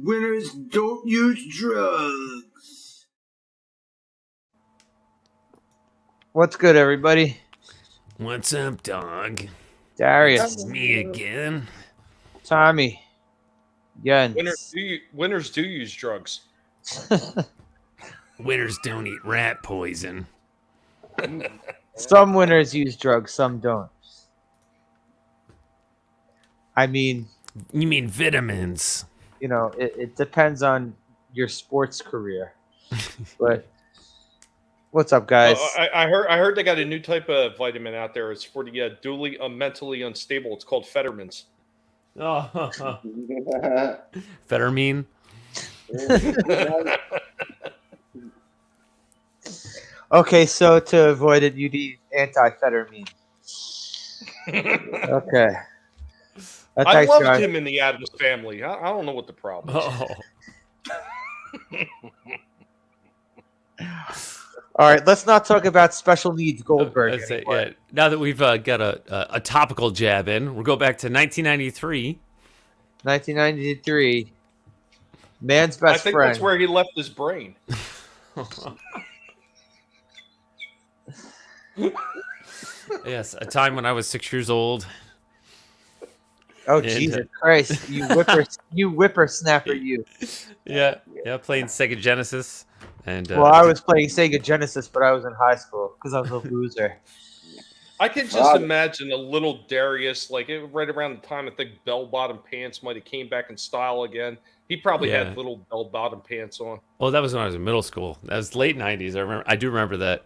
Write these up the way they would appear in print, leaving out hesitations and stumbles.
Winners don't use drugs. What's good, everybody? What's up, dog? Darius. It's me again. Tommy. Jens. Winners do use drugs. Winners don't eat rat poison. Some winners use drugs, some don't. I mean, You mean vitamins? you know, it depends on your sports career. But what's up, guys? I heard they got a new type of vitamin out there. It's for the dually mentally unstable. It's called Fetterman's. Oh, Fettermine. Okay, so to avoid it, you need amphetamine. Okay. I loved him in the Addams Family. I don't know what the problem is. All right, let's not talk about special needs Goldberg anymore. Yeah. Now that we've got a topical jab in, we'll go back to 1993. 1993. Man's best I think friend. that's where he left his brain. Yes, a time when I was 6 years old. Oh, And, Jesus Christ. You whippersnapper, you. Yeah, playing Sega Genesis. And Well, I was playing Sega Genesis, but I was in high school because I was a loser. I can just imagine a little Darius, right around the time I think bell-bottom pants might have came back in style again. He probably had little bell-bottom pants on. Well, that was when I was in middle school. That was late 90s. I do remember that.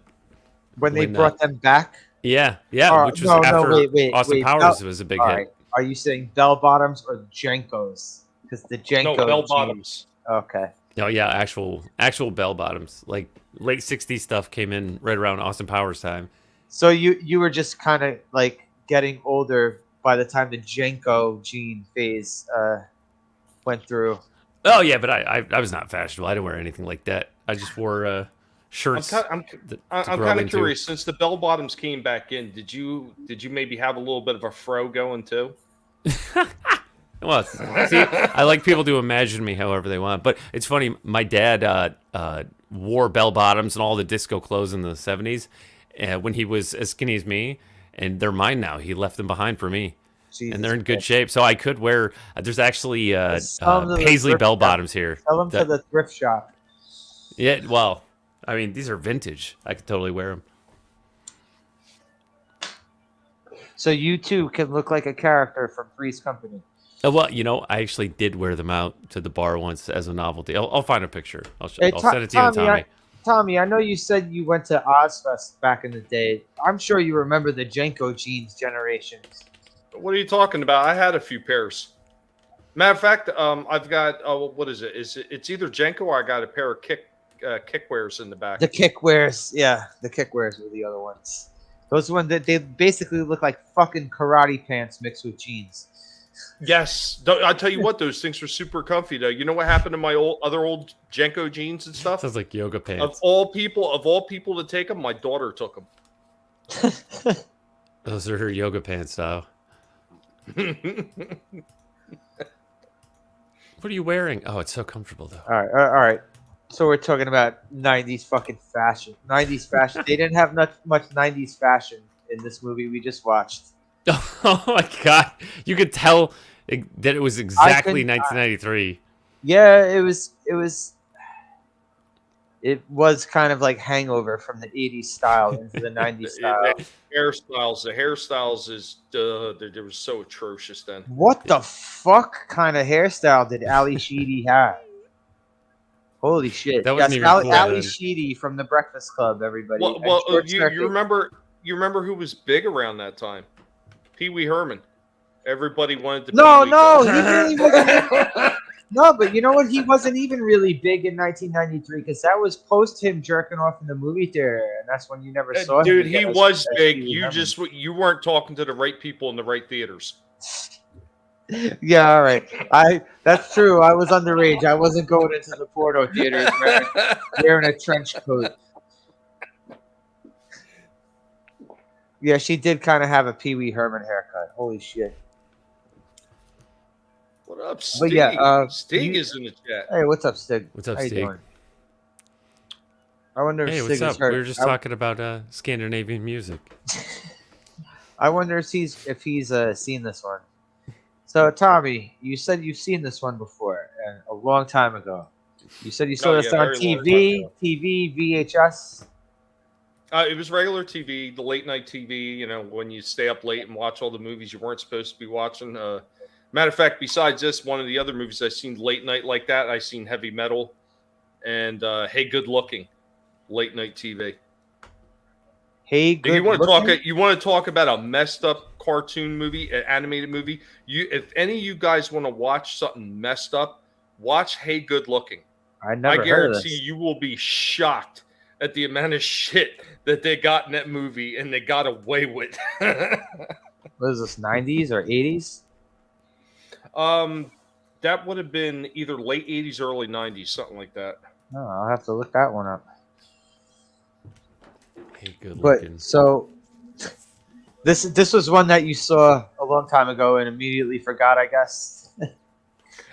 When they brought them back? Yeah, which was after Austin Powers was a big hit. Right. Are you saying bell bottoms or Jenkos? Because the Jenkos. No, bell bottoms. Okay. Oh yeah, actual bell bottoms. Like late '60s stuff came in right around Austin Powers time. So you were just kind of like getting older by the time the Jenko gene phase went through. Oh yeah, but I was not fashionable. I didn't wear anything like that. I just wore shirts. I'm kind of curious. Since the bell bottoms came back in, did you maybe have a little bit of a fro going too? Well, see, I like people to imagine me however they want. But it's funny. My dad wore bell bottoms and all the disco clothes in the '70s when he was as skinny as me, and they're mine now. He left them behind for me. Jesus and they're in good Christ. shape. So I could wear. There's actually paisley bell bottoms here. Tell them to the thrift shop. Yeah, well, I mean, these are vintage. I could totally wear them. So you too can look like a character from Three's Company. Well, I actually did wear them out to the bar once as a novelty. I'll find a picture. I'll send it to you, Tommy. Tommy, I know you said you went to Ozfest back in the day. I'm sure you remember the Jenko jeans generations. What are you talking about? I had a few pairs. Matter of fact, I've got what is it? It's either Jenko or I got a pair of kickwears in the back. The kickwears, yeah, the kickwears were the other ones. Those ones that they basically look like fucking karate pants mixed with jeans. Yes, I'll tell you what, those things were super comfy though. You know what happened to my other old Jenko jeans and stuff? Sounds like yoga pants. Of all people to take them, my daughter took them. Those are her yoga pants style. What are you wearing? Oh, it's so comfortable though. All right. So we're talking about 90s fucking fashion. 90s fashion. They didn't have much 90s fashion in this movie we just watched. Oh my god. You could tell that it was exactly 1993. Yeah, it was kind of like hangover from the 80s style into the 90s style. The hairstyles they were so atrocious then. What the fuck kind of hairstyle did Ali Sheedy have? Holy shit! That wasn't even cool, Ali Sheedy from The Breakfast Club. Everybody. Well, you remember who was big around that time? Pee Wee Herman. Everybody wanted to. No, he really wasn't. No, but you know what? He wasn't even really big in 1993 because that was post him jerking off in the movie theater, and that's when you never saw him. Dude, he was big. You weren't talking to the right people in the right theaters. Yeah, all right. That's true. I was underage. I wasn't going into the Porto theaters wearing a trench coat. Yeah, she did kind of have a Pee Wee Herman haircut. Holy shit. What up, But Stig? yeah, Stig is in the chat. Hey, what's up, Stig? What's up, How you Stig? doing? I wonder if Hey, Stig what's is up? hurt. We were just talking about Scandinavian music. I wonder if he's seen this one. So, Tommy, you said you've seen this one before, and a long time ago. You said you saw Oh, this yeah, on very long time TV, ago. VHS. It was regular TV, the late night TV. You know, when you stay up late and watch all the movies you weren't supposed to be watching. Matter of fact, besides this, one of the other movies I seen late night like that, I seen Heavy Metal and Hey Good Looking, late night TV. Hey, good You want to looking? talk? You want to talk about a messed up cartoon movie, an animated movie? If any of you guys want to watch something messed up, watch Hey Good Looking. I I never heard of guarantee this. you will be shocked at the amount of shit that they got in that movie and they got away with. What is this, 90s or 80s? That would have been either late 80s, early 90s, something like that. Oh, I'll have to look that one up. Hey, good looking. But so this was one that you saw a long time ago and immediately forgot, I guess.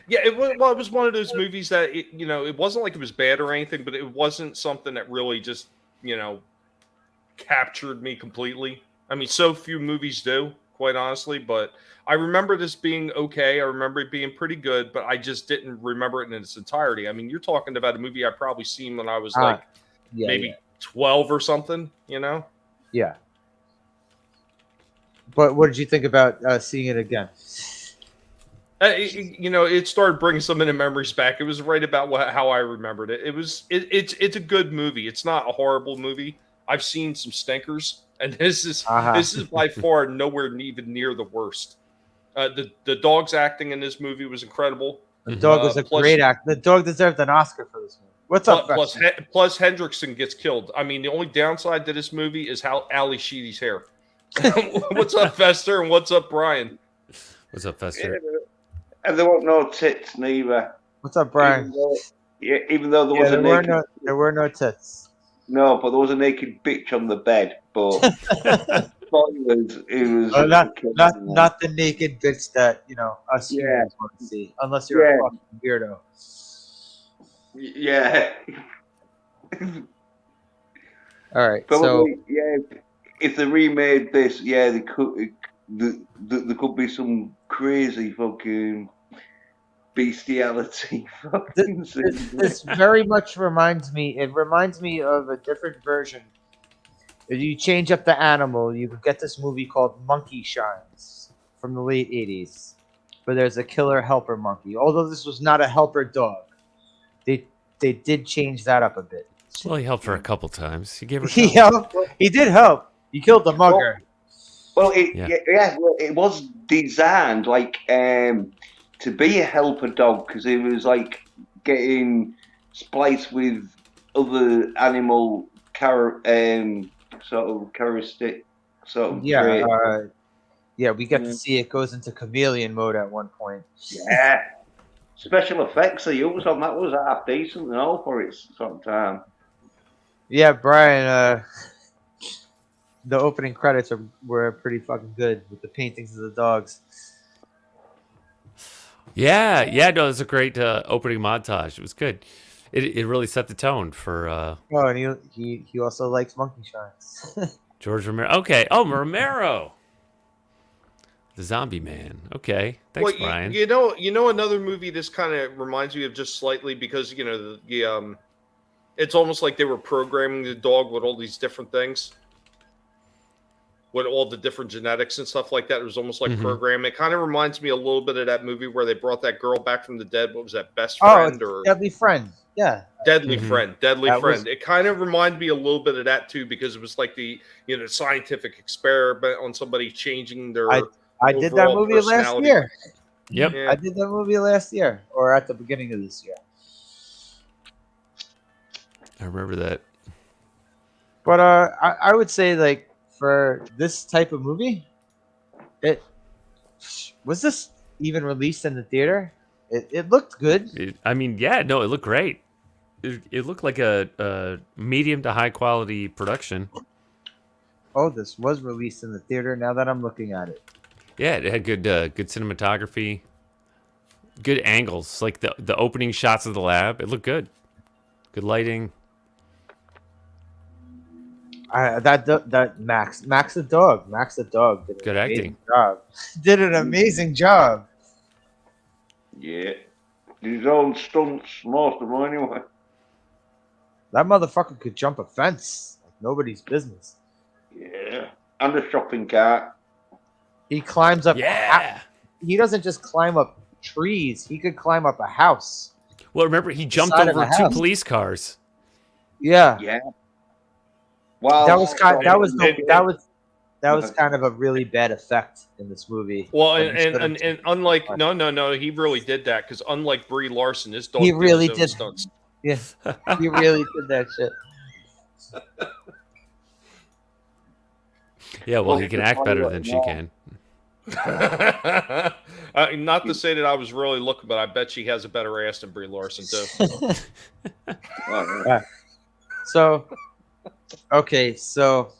Yeah, it was one of those movies that it wasn't like it was bad or anything, but it wasn't something that really just captured me completely. I mean, so few movies do, quite honestly. But I remember this being okay. I remember it being pretty good, but I just didn't remember it in its entirety. I mean, you're talking about a movie I probably seen when I was maybe 12 or something. Yeah. But what did you think about seeing it again? It started bringing some of the memories back. It was right about how I remembered it. It's a good movie. It's not a horrible movie. I've seen some stinkers, and this is by far nowhere even near the worst. The dog's acting in this movie was incredible. The dog was a great actor. The dog deserved an Oscar for this movie. What's up, plus Hendrickson gets killed. I mean, the only downside to this movie is how Ali Sheedy's hair. What's up, Fester, and what's up, Brian? What's up, Fester? Yeah, and there weren't no tits neither. What's up, Brian? Even though there was a naked... there were no tits. No, but there was a naked bitch on the bed. But it was not the naked bitch that us humans want to see, unless you're a fucking weirdo. Yeah. All right. Probably, if they remade this, they could. There could be some crazy fucking bestiality. This very much reminds me. It reminds me of a different version. If you change up the animal, you could get this movie called Monkey Shines from the late 80s, where there's a killer helper monkey. Although this was not a helper dog, they did change that up a bit. Well, he helped her a couple times. He gave her. He did help. He killed the mugger. Well, it was designed to be a helper dog because it was like getting spliced with other animal sort of characteristic sort of trait. We get to see it goes into chameleon mode at one point. Yeah. Special effects they used on that was half decent and all for its sort of time. Yeah, Brian, the opening credits were pretty fucking good with the paintings of the dogs. Yeah, no, it was a great opening montage. It was good. It really set the tone for. Oh, and he also likes Monkey Shines. George Romero. Okay. Oh, Romero. The Zombie Man. Okay. Thanks, Brian. You know another movie this kind of reminds me of just slightly because it's almost like they were programming the dog with all these different things. With all the different genetics and stuff like that. It was almost like programming. It kind of reminds me a little bit of that movie where they brought that girl back from the dead. What was that, Best Friend? Or Deadly Friend. Yeah. Deadly Friend. It kind of reminded me a little bit of that too, because it was like the scientific experiment on somebody changing their I did that movie last year. Yep. Yeah. I did that movie last year, or at the beginning of this year. I remember that. But I would say for this type of movie, was this even released in the theater? It looked good. It looked great. It looked like a medium to high quality production. Oh, this was released in the theater. Now that I'm looking at it, Yeah, it had good cinematography. good angles, like the opening shots of the lab. It looked good. Good lighting. That Max the dog did an Good amazing acting. job. Did an amazing job. Yeah. His own stunts, most of them anyway. That motherfucker could jump a fence like nobody's business. Yeah. And the shopping cart. He climbs up. Yeah. He doesn't just climb up trees. He could climb up a house. Well, remember he jumped side of over a two house. police cars. Yeah, Yeah. Wow. that was kind. That was and- that was kind of a really bad effect in this movie. Well, When he stood and up- unlike no, he really did that because unlike Brie Larson, this dog He did really his own did. stunts. yeah, he really did that shit. Yeah, well, Well, he can it's act better funny than she right can. Not to say that I was really looking, but I bet she has a better ass than Brie Larson too. Oh, yeah. So, okay, so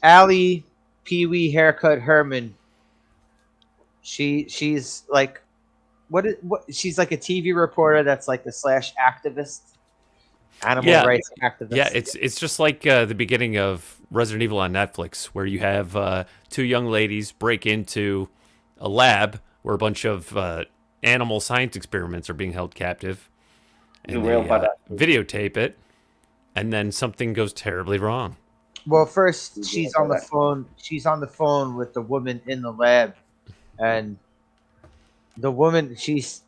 Allie Pee Wee Haircut Herman. She's like, what? She's like a TV reporter that's like the slash activist, animal Yeah. rights activist. Yeah, it's just like the beginning of Resident Evil on Netflix, where you have two young ladies break into a lab where a bunch of animal science experiments are being held captive, and The they real bad actors. videotape it, and then something goes terribly wrong. Well, first she's on the phone. She's on the phone with the woman in the lab, and the woman she's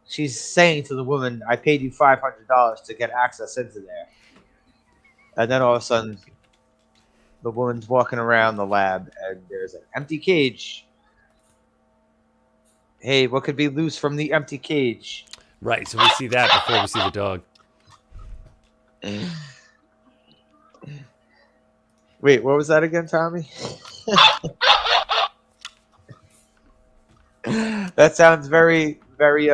saying to the woman, "I paid you $500 to get access into there." And then all of a sudden, the woman's walking around the lab, and there's an empty cage. Hey, what could be loose from the empty cage? Right, so we see that before we see the dog. Wait, what was that again, Tommy? That sounds very, very,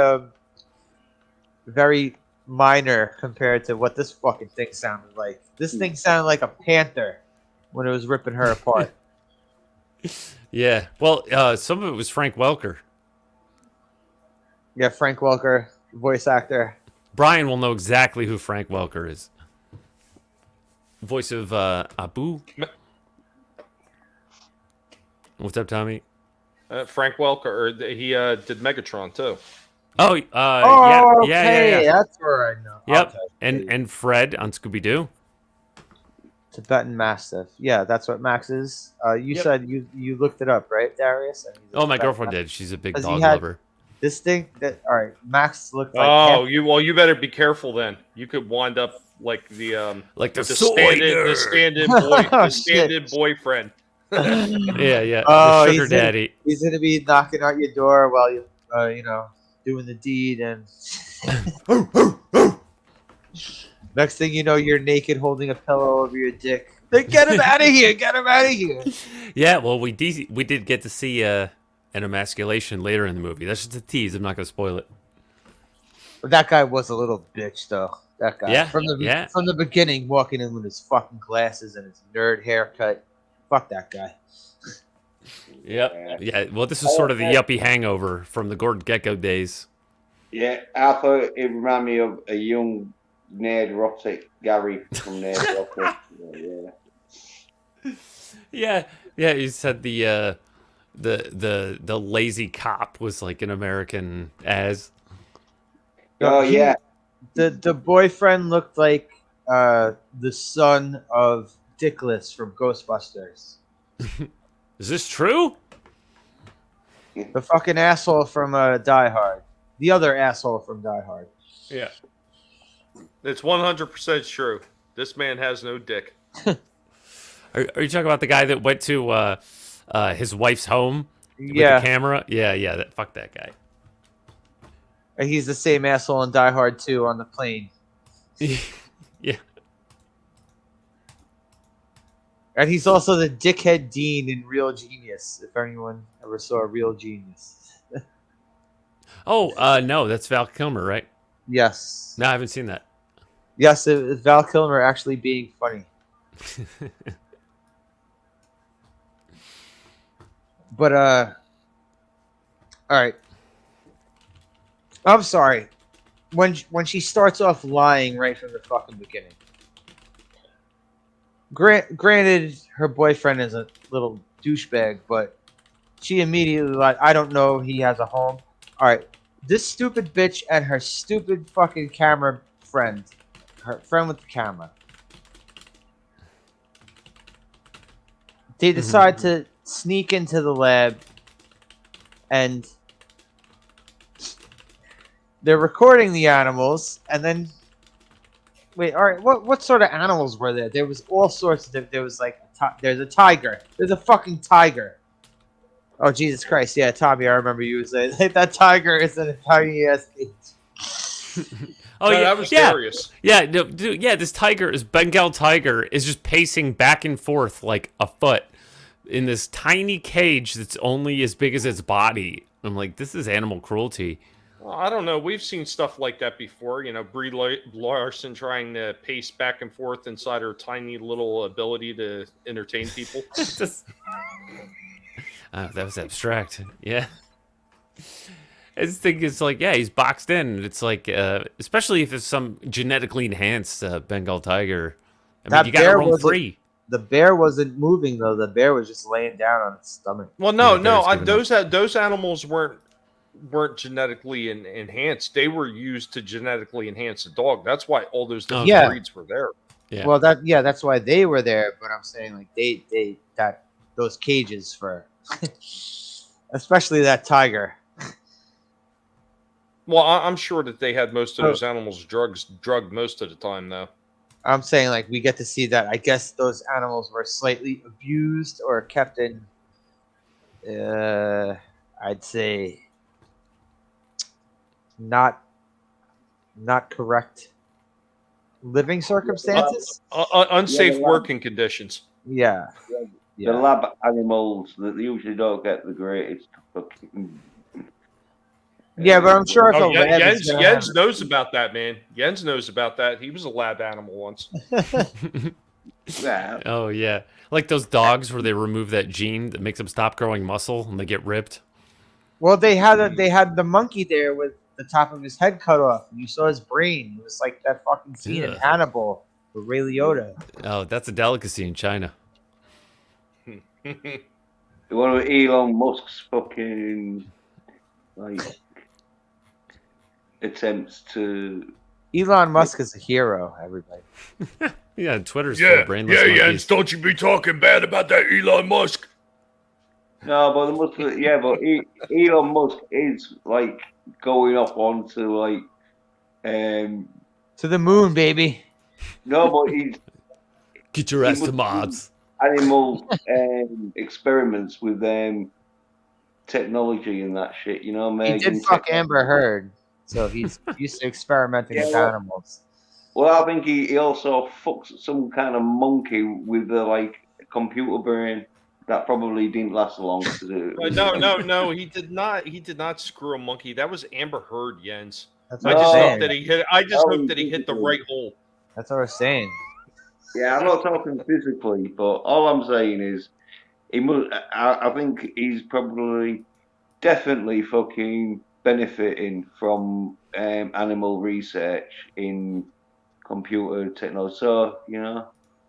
very minor compared to what this fucking thing sounded like. This thing sounded like a panther when it was ripping her apart. Yeah, well, some of it was Frank Welker. Yeah, Frank Welker, voice actor. Brian will know exactly who Frank Welker is. Voice of Abu. What's up, Tommy? Frank Welker, or he did Megatron too. Oh, Okay, yeah. that's where I know. Yep, Okay. and Fred on Scooby Doo. Tibetan Mastiff. Yeah, that's what Max is. You Yep. said you looked it up, right, Darius? And he's a Oh, my Tibetan girlfriend Mastiff. did. She's a big Because he dog had- lover. This thing that all right, Max looked like Oh, half- you better be careful then. You could wind up like the Like the the soy stand-in, the nerd. stand-in boy, Oh, the stand-in shit. boyfriend. Yeah. Oh, the he's sugar in- daddy. He's gonna be knocking out your door while you doing the deed, and next thing you know, you're naked holding a pillow over your dick. Like, get him out of here! Get him out of here! Yeah, well, we did get to see an emasculation later in the movie. That's just a tease. I'm not going to spoil it. But that guy was a little bitch, though. That guy. Yeah, From the yeah. from the beginning, walking in with his fucking glasses and his nerd haircut. Fuck that guy. Yep. Yeah, well, this is sort of the yuppie hangover from the Gordon Gekko days. Yeah, I thought it reminded me of a young Ned Rotic, Gary from Ned Rotic. Yeah. Yeah, you said the lazy cop was like an American as. Oh, yeah. The boyfriend looked like the son of Dickless from Ghostbusters. Is this true? The fucking asshole from Die Hard. The other asshole from Die Hard. Yeah. It's 100% true. This man has no dick. Are you talking about the guy that went to his wife's home with Yeah, the camera? Yeah. Fuck that guy. he's the same asshole in Die Hard 2 on the plane. Yeah. And he's also the dickhead dean in Real Genius, if anyone ever saw Real Genius. Oh, no, that's Val Kilmer, right? Yes. No, I haven't seen that. Yes, it was Val Kilmer actually being funny. But All right. I'm sorry. When she starts off lying right from the fucking beginning. Granted, her boyfriend is a little douchebag, but she immediately like, I don't know, he has a home. All right, this stupid bitch and her stupid fucking camera friend, her friend with the camera. They decide to sneak into the lab, and they're recording the animals, and then wait, all right, what sort of animals were there? There was all sorts of. There was like there's a tiger. There's a fucking tiger. Oh Jesus Christ! Yeah, Tommy, I remember you saying that tiger is in a tiny ass cage. Oh No, yeah, that was yeah, Darius. yeah, no, dude, yeah. This tiger, this Bengal tiger, is just pacing back and forth like a foot in this tiny cage that's only as big as its body. I'm like, this is animal cruelty. Well, I don't know. We've seen stuff like that before. You know, Brie Larson trying to pace back and forth inside her tiny little ability to entertain people. Just, that was abstract. Yeah. I just think it's like, yeah, he's boxed in. It's like, especially if it's some genetically enhanced Bengal tiger. I mean, That you gotta bear roam wasn't- free. The bear wasn't moving though. The bear was just laying down on its stomach. Well, no, Yeah, no, Darius giving those animals weren't genetically enhanced. They were used to genetically enhance the dog. That's why all those different Yeah. breeds were there. Yeah. Well, that's why they were there. But I'm saying like they that those cages for, especially that tiger. Well, I'm sure that they had most of those animals drugged most of the time, though. I'm saying like we get to see that. I guess those animals were slightly abused or kept in. I'd say not correct living circumstances. Unsafe Yeah, working conditions. Yeah. The Yeah. lab animals that usually don't get the greatest fucking. Yeah, but I'm sure if Oh, a lab is Jens, gonna Jens have- knows about that, man. Jens knows about that. He was a lab animal once. Yeah, Oh yeah, like those dogs where they remove that gene that makes them stop growing muscle and they get ripped. Well, they had the monkey there with the top of his head cut off. You saw his brain. It was like that fucking scene in Ugh. Hannibal with Ray Liotta. Oh, that's a delicacy in China. one of Elon Musk's fucking like attempts to. Elon Musk is a hero, everybody. Yeah, Twitter's full of brainless monkeys. don't you be talking bad about that Elon Musk. No, but Elon Musk is like going up onto like To the moon, baby. no, but he's Get your ass to must- Mars. animal experiments with technology and that shit. You know, He making did fuck technology. Amber Heard, so he's used to experimenting with Yeah. animals. Well, I think he also fucks some kind of monkey with a computer brain that probably didn't last long. No. He did not. He did not screw a monkey. That was Amber Heard, Jens. That's I what just I'm hope saying. that he hit. I just Oh, hope that he hit the right hole. That's what we're saying. Yeah, I'm not talking physically, but all I'm saying is he must. I think he's probably definitely fucking benefiting from animal research in computer technology. So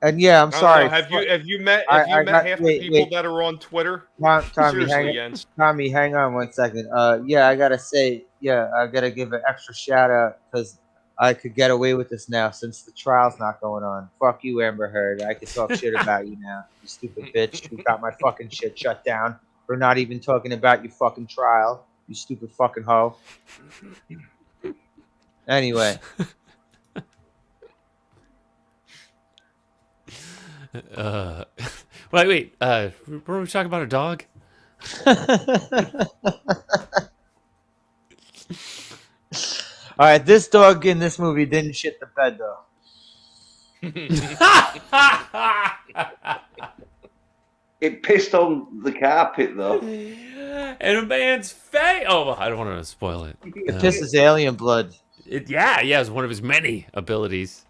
And yeah, I'm I don't sorry. know, have you met I got- half wait, the people wait. that are on Twitter? Tommy, Seriously, Jens. Tommy, hang on one second. Yeah, I gotta say, yeah, I gotta give an extra shout out because I could get away with this now since the trial's not going on. Fuck you, Amber Heard. I could talk shit about you now, you stupid bitch who got my fucking shit shut down for not even talking about your fucking trial, you stupid fucking hoe. Anyway, Wait. Were we talking about a dog? all right, this dog in this movie didn't shit the bed though. it pissed on the carpet though. And a man's face. Oh, I don't want to spoil it. It pisses alien blood. Yeah, it's one of his many abilities.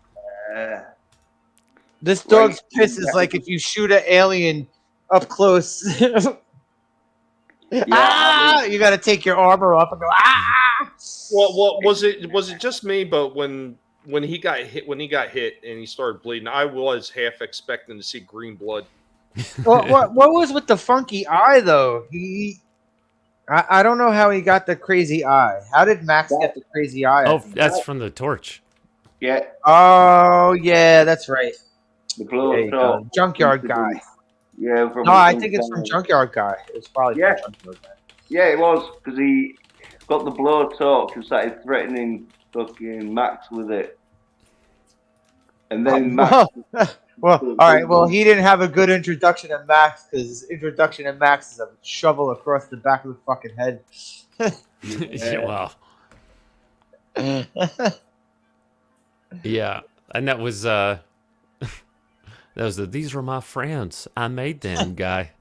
This dog's piss is like if you shoot an alien up close. Ah! You got to take your armor off and go. Ah! Well, was it just me? But when he got hit and he started bleeding, I was half expecting to see green blood. What was with the funky eye though? I don't know how he got the crazy eye. How did Max get the crazy eye? Oh, that's from the torch. Yeah, Oh yeah, that's right. the There blow you go. Junkyard guy. Yeah, from No, I think it's from Junkyard Guy. It's probably Yeah. from Junkyard Guy. Yeah, it was because he got the blow torch and started threatening fucking Max with it, and then Max. Well, all right. Well, he didn't have a good introduction to Max because his introduction to Max is a shovel across the back of the fucking head. Yeah, wow. Yeah, and that was these were my friends. I made them guy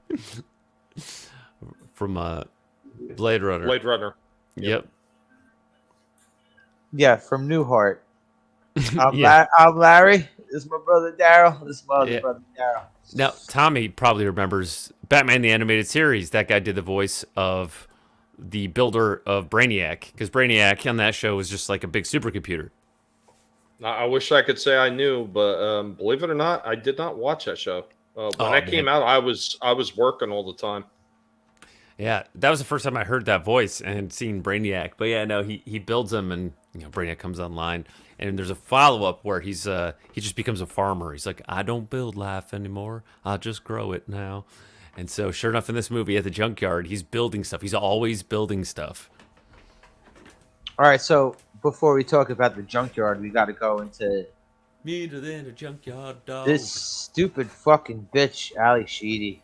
from Blade Runner. Blade Runner. Yep. Yeah, from Newhart. Yeah. I'm Larry. This is my brother Daryl. This is my other Yeah. brother Daryl. Now, Tommy probably remembers Batman the Animated Series. That guy did the voice of the builder of Brainiac, because Brainiac on that show was just like a big supercomputer. I wish I could say I knew, but believe it or not, I did not watch that show. When that came out, I was working all the time. Yeah, that was the first time I heard that voice and seen Brainiac. But yeah, no, he builds him, and Brainiac comes online, and there's a follow up where he just becomes a farmer. He's like, I don't build life anymore. I just grow it now. And so, sure enough, in this movie at the junkyard, he's building stuff. He's always building stuff. All right, so before we talk about the junkyard, we got to go into Meaner than a junkyard dog. this stupid fucking bitch, Ali Sheedy.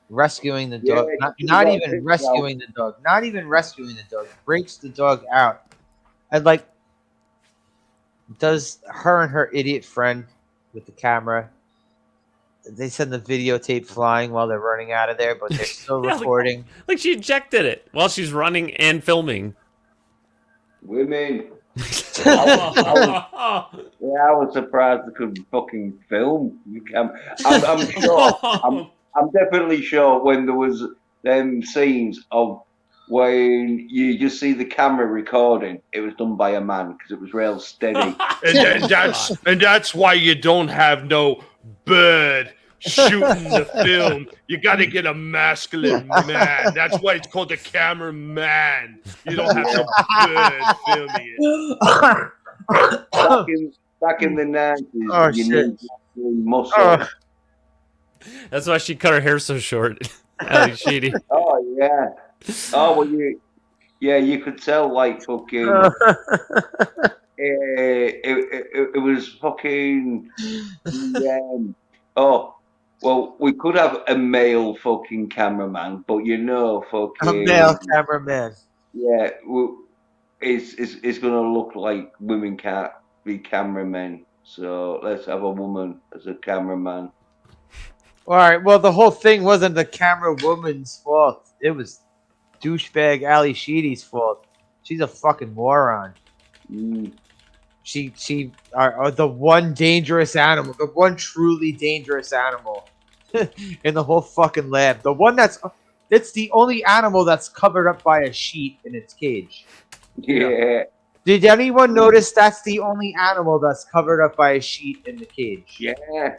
Rescuing the dog. Not even rescuing the dog. Not even rescuing the dog. Breaks the dog out. And like, does her and her idiot friend with the camera, they send the videotape flying while they're running out of there, but they're still Yeah, recording. Like she ejected it while she's running and filming. Women. Oh. Yeah, I was surprised they could fucking film. I'm sure. I'm definitely sure when there was them scenes of when you just see the camera recording, it was done by a man because it was real steady. and that's why you don't have no bird shooting the film. You got to get a masculine man. That's why it's called a cameraman. You don't have some bird filming it. Back in the 90s, Oh, you shit. need muscle. That's why she cut her hair so short. Ali Sheedy. Oh yeah. Oh well, you could tell like fucking. It was fucking. Oh well, we could have a male fucking cameraman, but fucking A male cameraman. Yeah, it's gonna look like women can't be cameramen, so let's have a woman as a cameraman. All right. Well, the whole thing wasn't the camera woman's fault. It was douchebag Ali Sheedy's fault. She's a fucking moron. Mm. She the one dangerous animal, the one truly dangerous animal in the whole fucking lab. The one it's the only animal that's covered up by a sheet in its cage. Yeah. Did anyone notice that's the only animal that's covered up by a sheet in the cage? Yeah.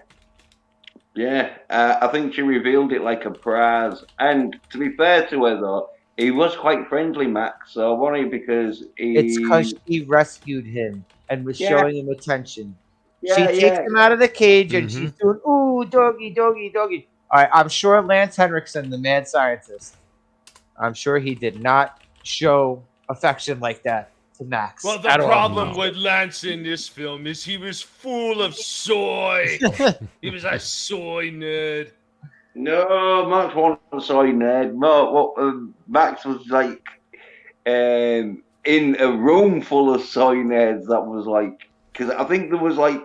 Yeah, I think she revealed it like a prize. And to be fair to her, though, he was quite friendly, Max. So I worry because It's because she rescued him and was showing him attention. Yeah, she takes him out of the cage and she's doing, ooh, doggy, doggy, doggy. All right, I'm sure Lance Henriksen, the mad scientist, I'm sure he did not show affection like that to Max. Well, the problem with Lance in this film is he was full of soy. He was a soy nerd. No, Max wasn't a soy nerd. Max was like in a room full of soy nerds. That was like, because I think there was like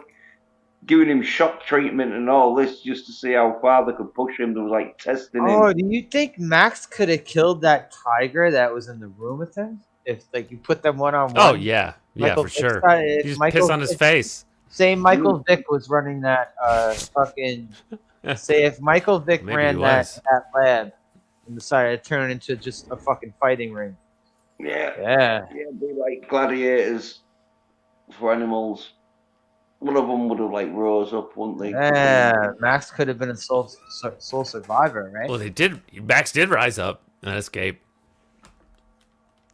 giving him shock treatment and all this just to see how far they could push him. There was like testing him. Oh, do you think Max could have killed that tiger that was in the room with him? If like you put them one on one? Oh yeah, Michael for Vick's sure. He just pissed on his face. Say Michael Vick was running that fucking. Say if Michael Vick Maybe ran he that was. lab, and decided to turn it into just a fucking fighting ring. Yeah, Yeah. yeah, be like gladiators for animals. One of them would have like rose up, wouldn't they? Yeah, Max could have been a soul survivor, right? Well, they did. Max did rise up and escape.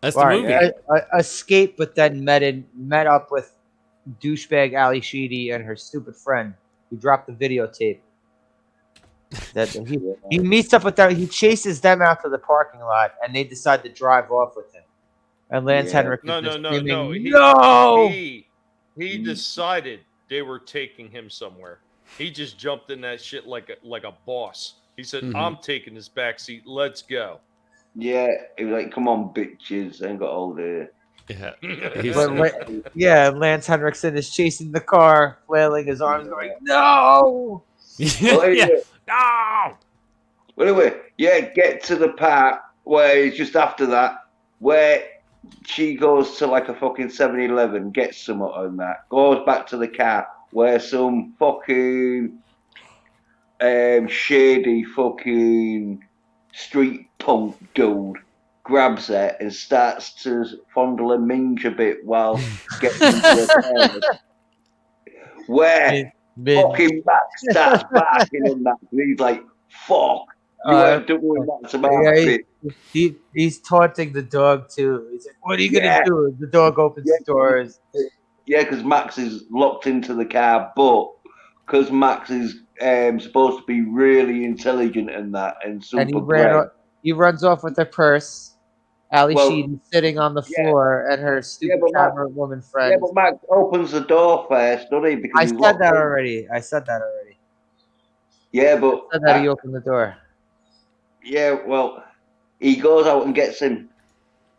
That's the Right. movie. Escape, but then met up with douchebag Ali Sheedy and her stupid friend who dropped the videotape. That he meets up with them. He chases them out to the parking lot, and they decide to drive off with him. And Lance Yeah. Henrik is No, just no, no, no. screaming, "No!" He decided they were taking him somewhere. He just jumped in that shit like a boss. He said, Mhm. "I'm taking this back seat. Let's go." Yeah, he was like, "Come on, bitches, I ain't got all day." Yeah. Yeah, Lance Henriksen is chasing the car, flailing his arms, going, "No!" Well, yeah. anyway, No. yeah, get to the part where it's just after that, where she goes to like a fucking 7-Eleven, gets some on that, goes back to the car, where some fucking shady fucking street punk dude grabs her and starts to fondle and minge a bit while getting into the car. Where fucking Max starts barking and that. And he's like, fuck, you weren't doing that to my yeah, bitch. he's taunting the dog too. He's like, "What are you Yeah. gonna do?" The dog opens Yeah. the doors. Yeah, because Max is locked into the car, but because Max is supposed to be really intelligent and that, and And super brave. he runs off with her purse. Ali Well, Sheedy's sitting on the yeah. floor, and her stupid but Max- camera woman Yeah, friend. but Max opens the door first, doesn't he? Because I he's said locked that in. already. I said that already. Yeah, I but said that he opened the door. yeah, well, he goes out and gets him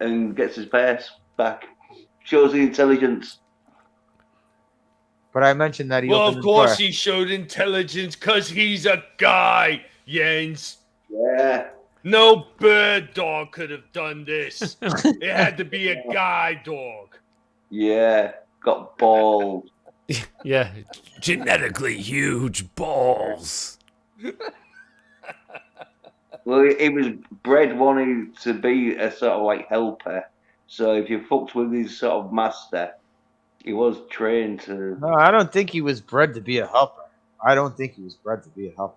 and gets his purse back. Shows the intelligence. But I mentioned that he Well, opened of the door. course he showed intelligence because he's a guy, Jens. Yeah. No bird dog could have done this. It had to be a guy dog. Yeah. Got balls. Yeah. Genetically huge balls. Well, he was bred wanting to be a sort of like helper. So if you fucked with his sort of master, he was trained to. No, I don't think he was bred to be a helper. I don't think he was bred to be a helper.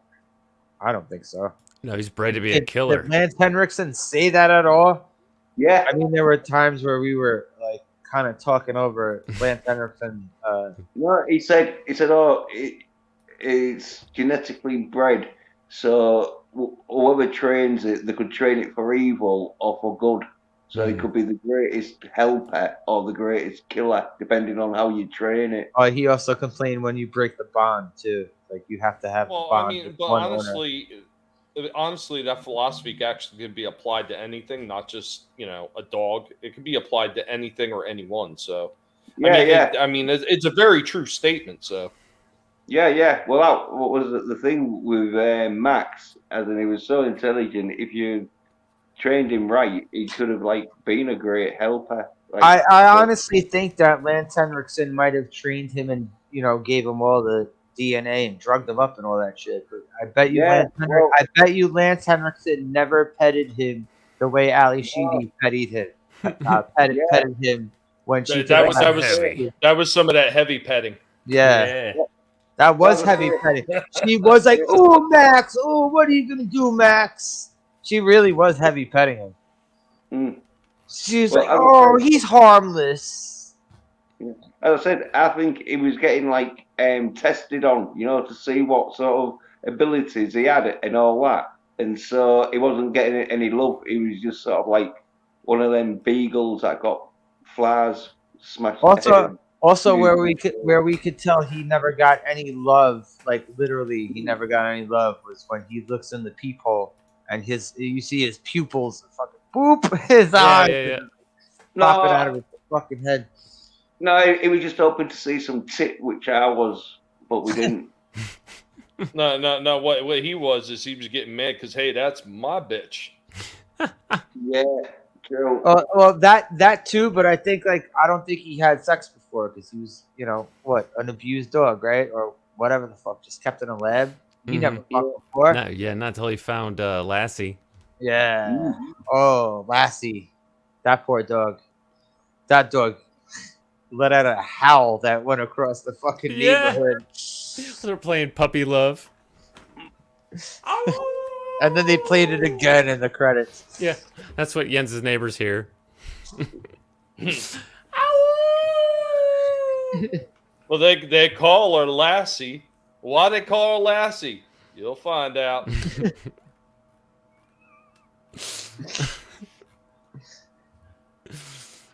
I don't think so. No, he's bred to be a Did killer. Lance Henriksen say that at all? Yeah. I mean, there were times where we were like kind of talking over Lance Henriksen. No, he said, oh, it's genetically bred. So whoever trains it, they could train it for evil or for good. So it could be the greatest helper or the greatest killer, depending on how you train it. He also complained when you break the bond too. Like you have to have the Well, bond. I mean, with but one owner. honestly, that philosophy actually can be applied to anything, not just a dog. It can be applied to anything or anyone. So, Yeah, I mean, it's a very true statement. So, yeah. Well, what was the thing with Max? As in, he was so intelligent. If you trained him right, he could have like been a great helper. Like, I honestly think that Lance Henriksen might have trained him and gave him all the DNA and drugged him up and all that shit. But I bet you Lance Henriksen never petted him the way Ali Sheedy petted him. Petted him when she that was heavy. that was some of that heavy petting. Yeah. That was heavy petting. She was like, "Oh, Max, oh, what are you gonna do, Max?" She really was heavy petting him. Mm. She's like, "Oh, he's harmless." As I said, I think he was getting like tested on, to see what sort of abilities he had and all that. And so he wasn't getting any love. He was just sort of like one of them beagles that got flies smashed. Also, where we could tell he never got any love, like literally, he never got any love, was when he looks in the peephole and you see his pupils fucking boop, his eyes popping out of his fucking head. No, he was just hoping to see some tit, which I was, but we didn't. No. What he was is he was getting mad because hey, that's my bitch. Yeah, true. Well, that too, but I think I don't think he had sex before because he was, an abused dog, right, or whatever the fuck, just kept in a lab. He never fucked before. Not until he found Lassie. Yeah. Oh, Lassie. That poor dog. That dog let out a howl that went across the fucking Yeah. neighborhood. They're playing Puppy Love. And then they played it again in the credits. Yeah, that's what Jens's neighbors hear. Well, they call her Lassie. Why they call her Lassie? You'll find out.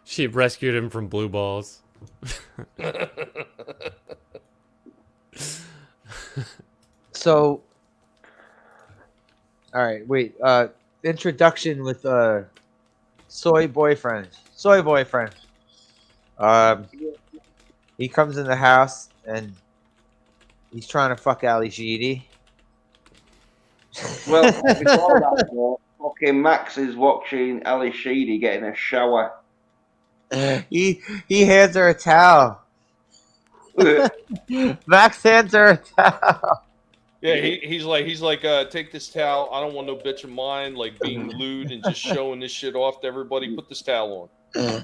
She rescued him from blue balls. So, all right, wait. Introduction with soy boyfriend. Soy boyfriend. He comes in the house and he's trying to fuck Ali Sheedy. Well, before that, though, fucking Max is watching Ali Sheedy getting a shower. he hands her a towel. Max hands her a towel. Yeah, he's like, take this towel. I don't want no bitch of mine like being lewd and just showing this shit off to everybody. Put this towel on.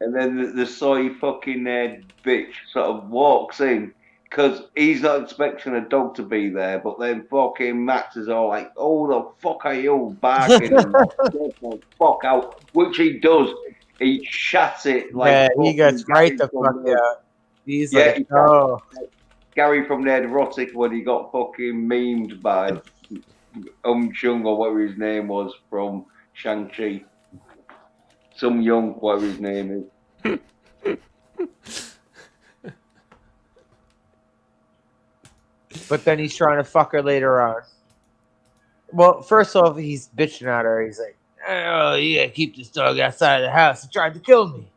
And then the soy fucking bitch sort of walks in because he's not expecting a dog to be there. But then fucking Max is all like, "Oh, the fuck are you barking?" and get the fuck out, which he does. He shats it like. Yeah, he gets fucking right Gary the from fuck out. He's Yeah, like, he oh. Gary from Ned Erotic when he got fucking memed by Chung or whatever his name was from Shang-Chi. Some young, whatever his name is. But then he's trying to fuck her later on. Well, first off, he's bitching at her. He's like, "Oh, you gotta keep this dog outside of the house. He tried to kill me."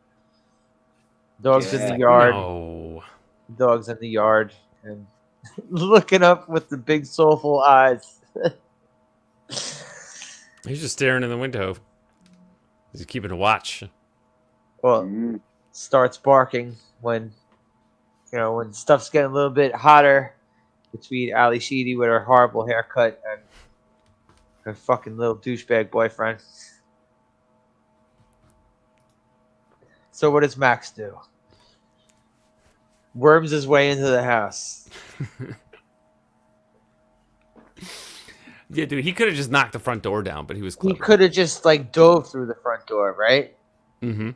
Dog's in the yard. No. Dog's in the yard and looking up with the big soulful eyes. He's just staring in the window. He's keeping a watch. Well, starts barking when when stuff's getting a little bit hotter between Ali Sheedy with her horrible haircut and her fucking little douchebag boyfriend. So what does Max do? Worms his way into the house. Yeah, dude, he could have just knocked the front door down, but he was He clever. could have just like dove through the front door, right? Mm-hmm.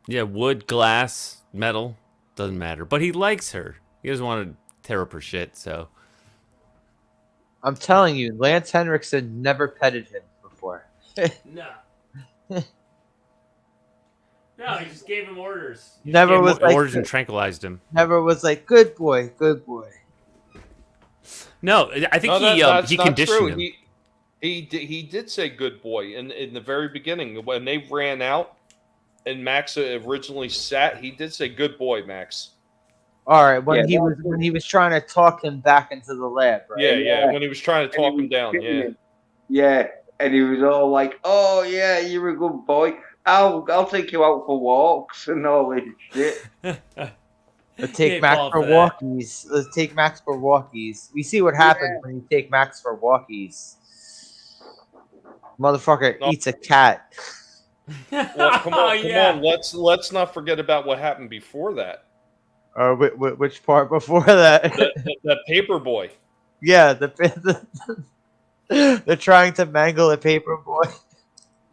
Yeah, wood, glass, metal, doesn't matter. But he likes her. He doesn't want to tear up her shit, so. I'm telling you, Lance Henriksen never petted him before. No. No, he just gave him orders. Never Gave him was like orders and tranquilized him. Never was like, good boy, good boy. No, I think he conditioned him. He did say good boy in the very beginning when they ran out and Max originally sat. He did say good boy, Max. All right, when he was trying to talk him back into the lab, right? Yeah. When he was trying to talk him down, Yeah, and he was all like, "Oh yeah, you're a good boy. I'll take you out for walks and all this shit." Let's take Max for walkies. Let's take Max for walkies. We see what happens when you take Max for walkies. Motherfucker eats a cat. Well, come on. Let's not forget about what happened before that. Which part before that? The paper boy. Yeah, they're trying to mangle a paper boy.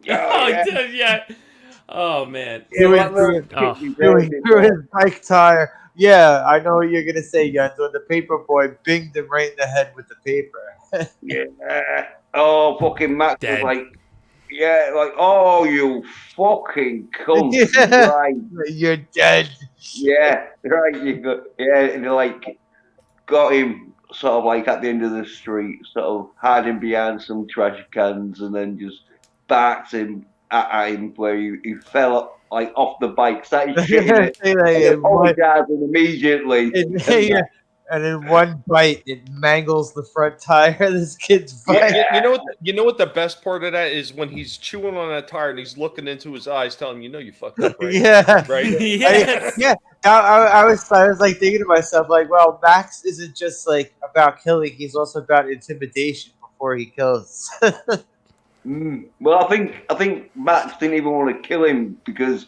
Yeah. Oh man. Through his bike tire. Yeah, I know what you're gonna say, Jens. When the paper boy binged him right in the head with the paper. Yeah. Oh, fucking Max was like, oh, you fucking cunt. Yeah. Right. You're dead. Yeah, right. And they like got him sort of like at the end of the street, sort of hiding behind some trash cans, and then just barked him at him where he fell like off the bike, started shitting it, and apologizing immediately. And in one bite, it mangles the front tire of this kid's bike. You know what the best part of that is when he's chewing on that tire and he's looking into his eyes, telling him, you fucked up, right? Yeah, right. I was like thinking to myself, like, well, Max isn't just like about killing; he's also about intimidation before he kills. Well, I think Max didn't even want to kill him because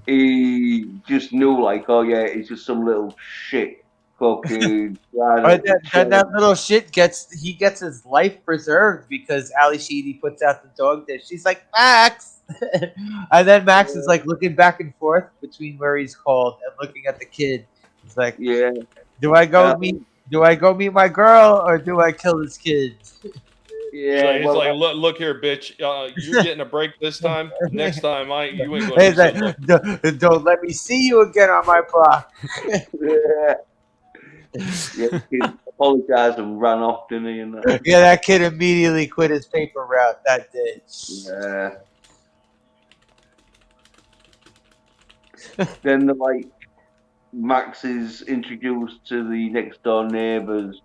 he just knew, like, oh yeah, he's just some little shit fucking trying But to then kill that him. little shit gets his life preserved because Ali Sheedy puts out the dog dish. She's like, Max, and then Max is like looking back and forth between where he's called and looking at the kid. He's like, Yeah, do I and I go meet think, do I go meet my girl or do I kill this kid? yeah, He's well, like, look here, bitch. You're getting a break this time. Next time, you ain't going to He's do like, something like don't let me see you again on my block. yeah, yeah, the kid apologized and ran off, didn't he? And that. Yeah, that kid immediately quit his paper route that day. Yeah. Then, like, Max is introduced to the next door neighbor's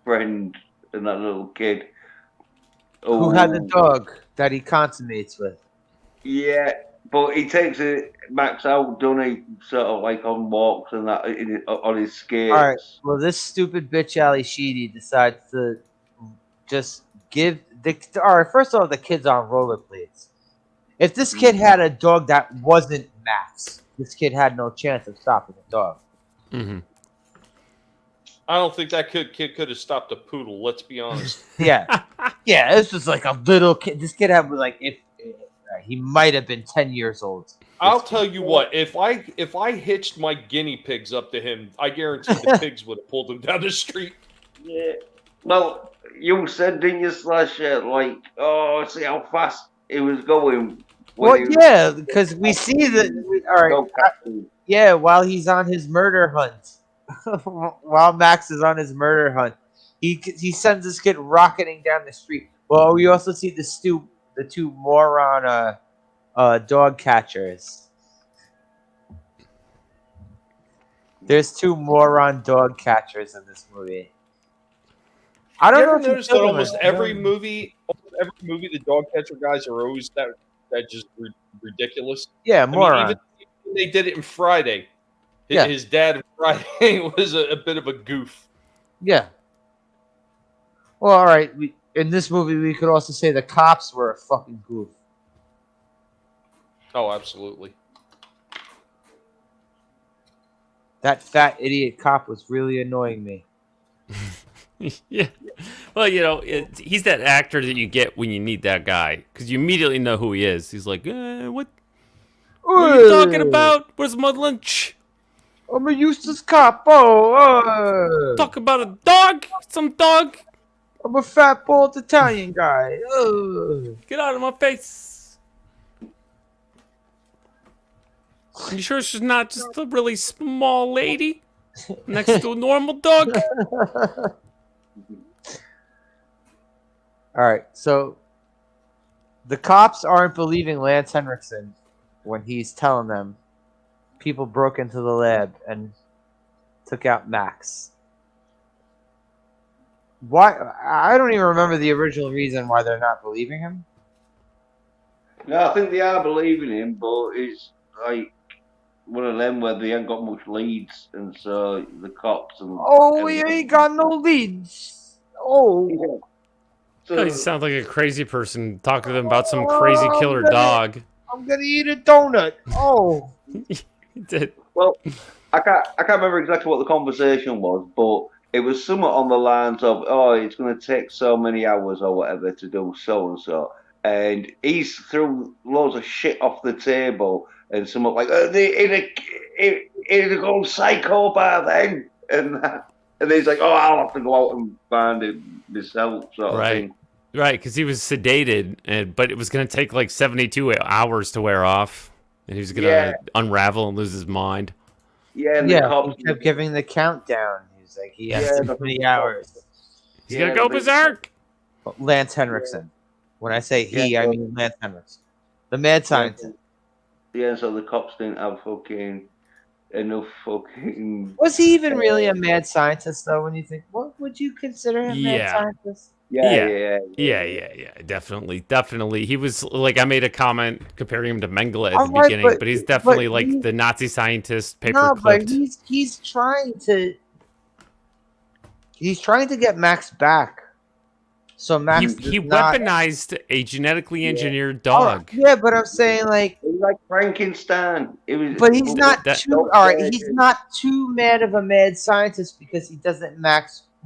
friend and that little kid. Who had the Oh, dog that he consummates with? yeah, but he takes Max out, don't he? Sort of like on walks and that on his All right. skates. Well, this stupid bitch Ali Sheedy decides to just give the. All right. First of all, the kid's on rollerblades. If this kid had a dog that wasn't Max, this kid had no chance of stopping the dog. Mm-hmm. I don't think that kid could have stopped a poodle. Let's be honest. Yeah, yeah. This was like a little kid. This kid had like if he might have been 10 years old. I'll tell you what. If I hitched my guinea pigs up to him, I guarantee the pigs would have pulled him down the street. Yeah. Well, you said, didn't you, Slash? Like, oh, see how fast he was going. Well, yeah, because we see that. All right. Dog catching. Yeah, while he's on his murder hunt, while Max is on his murder hunt, he sends this kid rocketing down the street. Well, we also see the two moron dog catchers. There's two moron dog catchers in this movie. I don't You know ever if you notice that killed them almost or- every movie, the dog catcher guys are always that just ridiculous. Yeah, I mean, moron. even when they did it in Friday. Yeah. His dad in Friday was a bit of a goof. Yeah. Well, all right. In this movie, we could also say the cops were a fucking goof. Oh, absolutely. That fat idiot cop was really annoying me. Yeah. Well, he's that actor that you get when you need that guy because you immediately know who he is. He's like, what are you talking about? Where's my lunch? I'm a useless cop. Oh, Talk about a dog? Some dog? I'm a fat, bald Italian guy. Get out of my face. You sure she's not just a really small lady next to a normal dog? All right, so the cops aren't believing Lance Henriksen when he's telling them people broke into the lab and took out Max. Why? I don't even remember the original reason why they're not believing him. No, I think they are believing him, but it's like one of them where they ain't got much leads, and so the cops and We ain't got no leads. Oh, So, You sound like a crazy person talking to them about some crazy killer dog. I'm gonna eat a donut. Oh, He did. well, I can't remember exactly what the conversation was, but it was somewhat on the lines of, oh, it's going to take so many hours or whatever to do so and so, and he's threw loads of shit off the table and somewhat like, it'll go psycho by then, and he's like, oh, I'll have to go out and find it myself, sort of Right. thing. Right, because he was sedated, but it was going to take like 72 hours to wear off. And he was going to unravel and lose his mind. Yeah, and the yeah. cops, He kept giving the countdown. He's like, he has Yeah, so many hours. He's going to go berserk. Lance Henriksen. When I say he, Yeah, I mean Lance Henriksen, the mad scientist. Yeah, so the cops didn't have fucking enough fucking. Was he even really a mad scientist, though? When you think, what would you consider him Yeah. mad scientist? Yeah, definitely. He was like, I made a comment comparing him to Mengele at All the right, beginning, but he's definitely like he- the Nazi scientist, No, paper but clipped. he's trying to get Max back. So Max He does not. weaponized a genetically engineered Oh, dog. yeah, but I'm saying like, It was like Frankenstein. It was, but he's not that- too. All right, he's not too mad of a mad scientist because he doesn't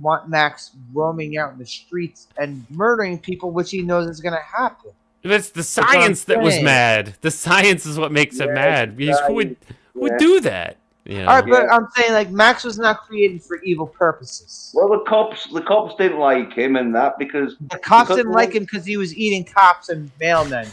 want Max roaming out in the streets and murdering people, which he knows is going to happen. It's the what I'm science that was saying. mad. The science is what makes him mad. Because who would do that? You know? All right, but I'm saying like Max was not created for evil purposes. Well, the cops didn't like him and that because The cops didn't like him because he was eating cops and mailmen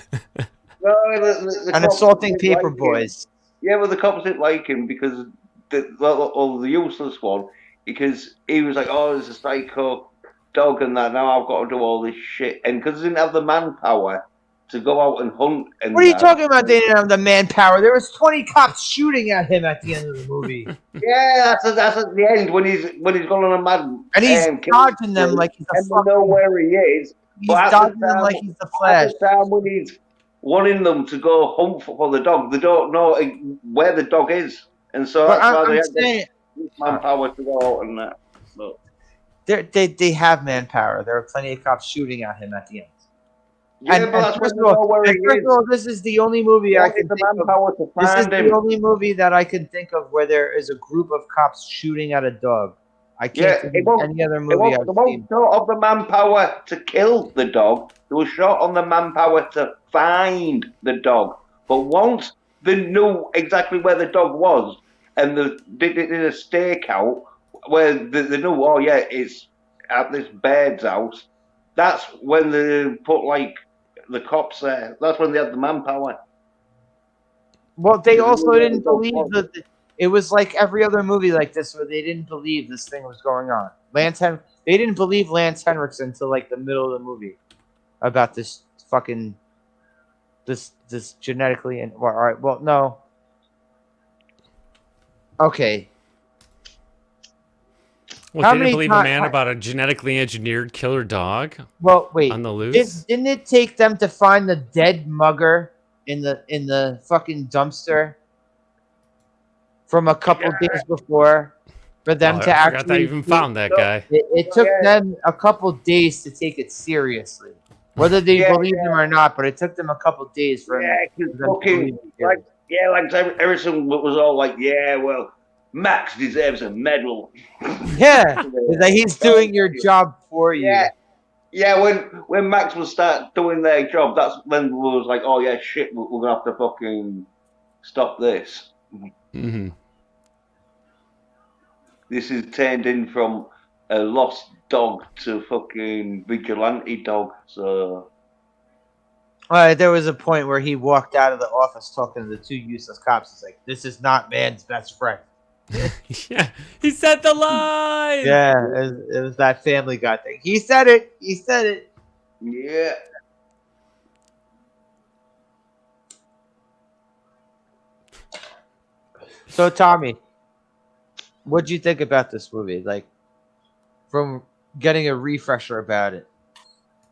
the and cops assaulting didn't paper like him. boys. Yeah, well, the cops didn't like him because the useless one, because he was like, oh, there's a psycho dog and that. Now I've got to do all this shit, and because he didn't have the manpower to go out and hunt. And What are you talking about? They didn't have the manpower. There was 20 cops shooting at him at the end of the movie, Yeah, that's at the end when he's going on a mad and he's dodging them spree, like he's a and we know fucking. where he is. He's But at dodging the them time, like he's the at Flash. the time when he's wanting them to go hunt for the dog, they don't know where the dog is, and so But that's why I'm they saying have manpower to go out and that. But, they have manpower. There are plenty of cops shooting at him at the end. yeah, but that's when they know where he first is. of all, this is the only movie I They can need the think of. manpower to This is find the him. only movie that I can think of where there is a group of cops shooting at a dog. I can't think of any other movie I've They seen. weren't short of the manpower to kill the dog. They were short on the manpower to find the dog. But once they knew exactly where the dog was, and they did a stakeout where they knew, oh yeah, it's at this bird's house. That's when they put like the cops there. That's when they had the manpower. Well, they Because also they knew didn't where the dog believe was. that. It was like every other movie like this where they didn't believe this thing was going on. They didn't believe Lance Henriksen until like the middle of the movie about this fucking this genetically and well, all right. Well, no. Okay. Well, How they didn't many believe ti- a man about a genetically engineered killer dog Well, wait. on the loose? Didn't it take them to find the dead mugger in the fucking dumpster from a couple days before for them to I forgot actually they even found that guy. It took them a couple days to take it seriously, whether they believed him or not. But it took them a couple days for them to believe it. like Harrison was all like, yeah, well, Max deserves a medal. Yeah, it's like he's doing your job for you. Yeah, when Max would start doing their job, that's when we was like, oh yeah, shit, we're gonna have to fucking stop this. Mm-hmm. This is turned in from a lost dog to fucking vigilante dog. So There was a point where he walked out of the office talking to the two useless cops. He's like, "This is not man's best friend." Yeah, he said the line. Yeah, it was that Family Guy thing. He said it. He said it. yeah. So Tommy, what'd you think about this movie? Like, from getting a refresher about it,